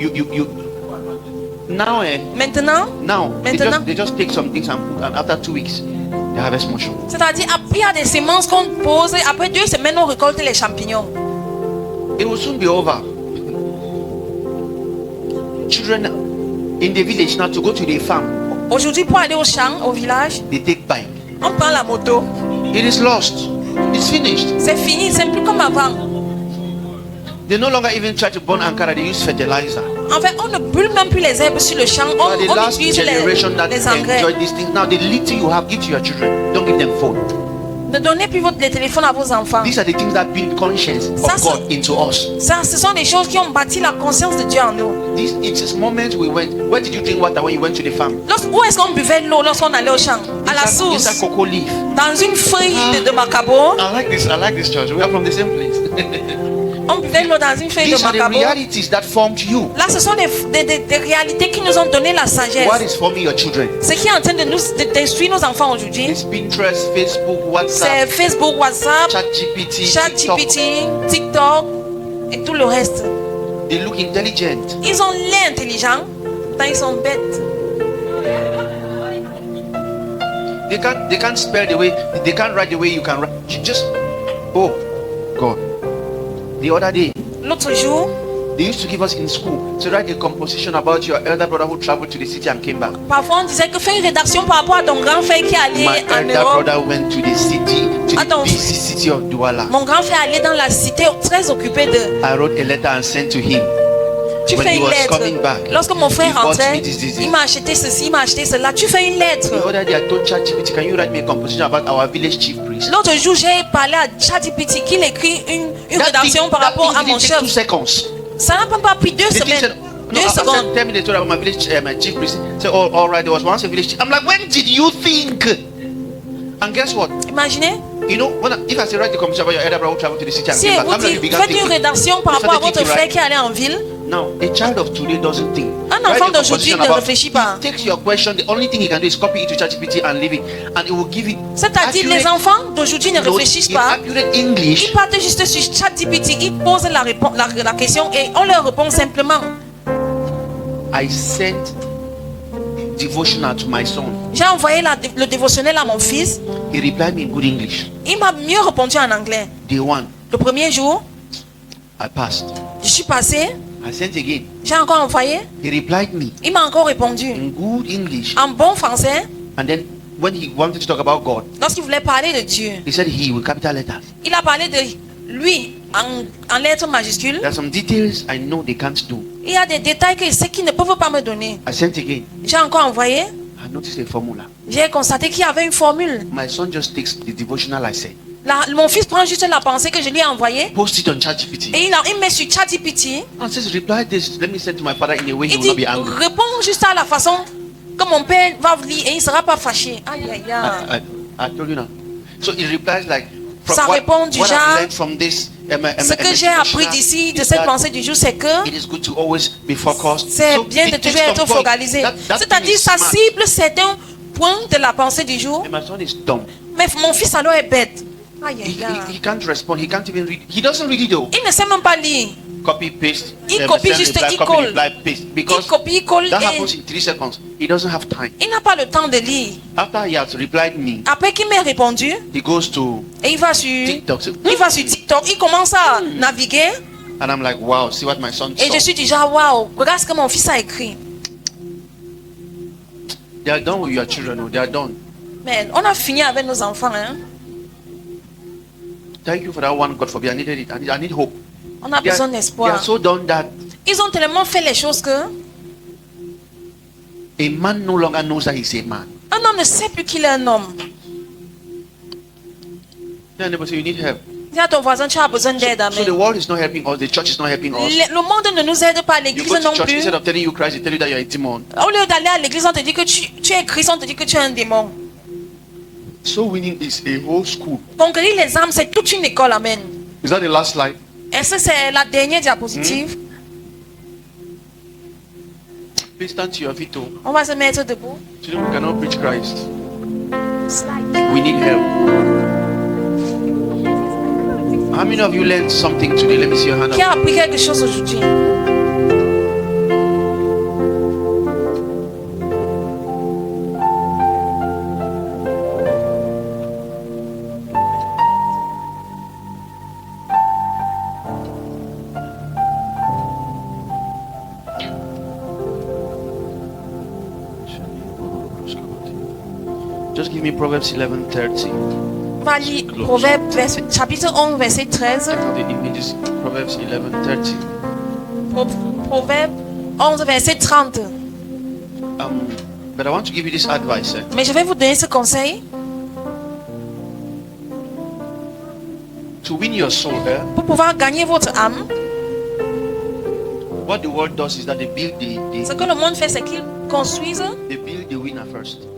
now Maintenant, now Maintenant. they just take some things and cook, and after 2 weeks they harvest mushroom. c'est-à-dire il y a des semences qu'on pose et après 2 semaines on récolte les champignons. It will soon be over. Children in the village now to go to the farm, Aujourd'hui, pour aller au champ, au village, they take bike. on prend la moto. It is lost. It's finished. C'est fini, c'est plus comme avant. They no longer even try to burn Ankara, they use fertilizer. En fait, on ne brûle même plus les herbes sur le champ. You are the On last utilise generation that les engrais. enjoy these things. Now, the little you have, give to your children. Don't give them phone. Ne donnez plus les téléphones à vos enfants. These are the things that build conscience Ça, of God into us. Ça, ce sont des choses qui ont bâti la conscience de Dieu en nous. It's moments we went. Where did you drink water when you went to the farm? Où est-ce qu'on buvait l'eau lorsqu'on allait au champ? À la Inside source. cocoa leaf. Dans une feuille de macabo. I like this church. We are from the same place. On buvait l'eau dans une feuille These de are the macabo. realities that formed you. Là, ce sont des réalités qui nous ont donné la sagesse. What is forming your children? Ce qui est en train de détruire nos enfants aujourd'hui, It's Pinterest, Facebook, c'est WhatsApp, Facebook, WhatsApp, ChatGPT, ChatGPT, TikTok et tout le reste. They look intelligent. Ils ont l'air intelligents, mais ils sont bêtes. They can't spell the way, they can't write the way you can write. You just, oh God. The other day, L'autre jour, they used to give us in school to write a composition about your elder brother who traveled to the city and came back. parfois on disait que fais une rédaction par rapport à ton grand frère qui est allé My en elder Europe. brother went to the city, to Attends. the busy city of Douala. Mon grand frère est allé dans la cité très occupée de... I wrote a letter and sent to him. Tu When fais he une was lettre. coming back, Lorsque mon frère he bought rentrait, me this. il m'a acheté ceci, il m'a acheté cela. Tu fais une lettre. The other day I told ChatGPT, can you write me a composition about our village chief priest? L'autre jour, j'ai parlé à ChatGPT qu'il écrit une rédaction par rapport à mon chef. 2 seconds. Ça n'a même pas pris 2 The thing semaines. said, 2 I said, secondes. tell me the story about my village, my chief priest. Say, oh, all right, there was once a village chief. I'm like, when did you think? And guess what? Imaginez, You know, if I say write the composition about your elder brother who traveled to the city and si came back, vous I'm like, you dites, began faites une thinking. rédaction par You rapport à started votre thinking, frère right? qui est allé en ville. Now, a child of today doesn't think. Un Write enfant a d'aujourd'hui composition ne about- réfléchit pas. He takes your question, the only thing he can do is copy it to ChatGPT and leave it, and it will give it C'est-à-dire, les accurate enfants d'aujourd'hui ne notes réfléchissent in pas. accurate English. Ils partent juste sur ChatGPT, ils posent la question et on leur répond simplement. I sent devotional to my son. J'ai envoyé le dévotionnel à mon fils. He replied me in good English. Il m'a mieux répondu en anglais. Day one, Le premier jour, I passed. je suis passé, I sent again. j'ai encore envoyé. He replied me Il m'a encore répondu in good English. en bon français. And then when he wanted to talk about God, Lorsqu'il voulait parler de Dieu, he said he with capital letters. il a parlé de lui en lettres majuscules. There are some details I know they can't do. Il y a des détails que c'est qu'ils ne peuvent pas me donner. I sent again. J'ai encore envoyé. I noticed a formula. J'ai constaté qu'il y avait une formule. My son just takes the devotional I said, Mon fils prend juste la pensée que je lui ai envoyée post it on ChatGPT, et il met sur ChatGPT. and says, reply this. Let me send to my father in a way he Il will not dit, be angry. réponds juste à la façon que mon père va lire et il ne sera pas fâché. Aïe, aïe, aïe. I told you now. So he replies like, Ça répond du what genre, I've learned from this, Ce que j'ai appris d'ici, de cette pensée du jour, c'est que it is good to always be focused. c'est So bien it de takes toujours être some point. focalisé. That thing C'est-à-dire, is ça smart. cible certains points de la pensée du jour. And my son is dumb. Mais mon fils alors est bête. Aïe, He, aïe, he aïe. can't respond. He can't even read. He doesn't read it though. Il ne sait même pas lire. Copy, paste. Il copie send, juste, reply, il copy, colle. reply, paste. Il Because copie, il colle that et happens in 3 seconds. He doesn't have time. il n'a pas le temps de lire. After he has replied me, Après qu'il m'ait répondu, he goes to et il va sur TikTok. TikTok, il commence à naviguer And I'm like, wow, see what my son et je saw. suis déjà waouh, regarde ce que mon fils a écrit. They are done with your children. Oh, they are done. Mais on a fini avec nos enfants, hein. Thank you for that one. God forbid. I needed it. I need hope. On a They besoin are d'espoir. so done that Ils ont tellement fait les choses que a man no longer knows that he's a man. un homme ne sait plus qu'il est un homme. Then neighbor say, you need help. Dis à ton voisin, tu as besoin d'aide, So the amen. world is not helping us. The church is not helping us. Le monde ne nous aide pas, You l'église go to non church, plus. instead of telling you Christ, they tell you that you're a demon. Au lieu d'aller à l'église, on te dit que tu es Christ, on te dit que tu es un démon. So winning is a whole school. Conquérir les âmes, c'est toute une école, amen. Is that the last slide? Est-ce que c'est la dernière diapositive? Please stand to your feet. Oh. On va se mettre debout. Today we cannot preach Christ. We need help. How many of you learned something today? Let me see your hand Qui up. a appris quelque chose aujourd'hui? Just give me Proverbs 11:30. On va lire Proverbe chapitre 11, verset 13. Check out the images. Proverbs 11:30. Proverbe 11, verset 30. But I want to give you this advice. Mais je vais vous donner ce conseil To win your soul, pour pouvoir gagner votre âme. what the world does is that they build Ce que le monde fait, c'est qu'ils construisent they build the winner first.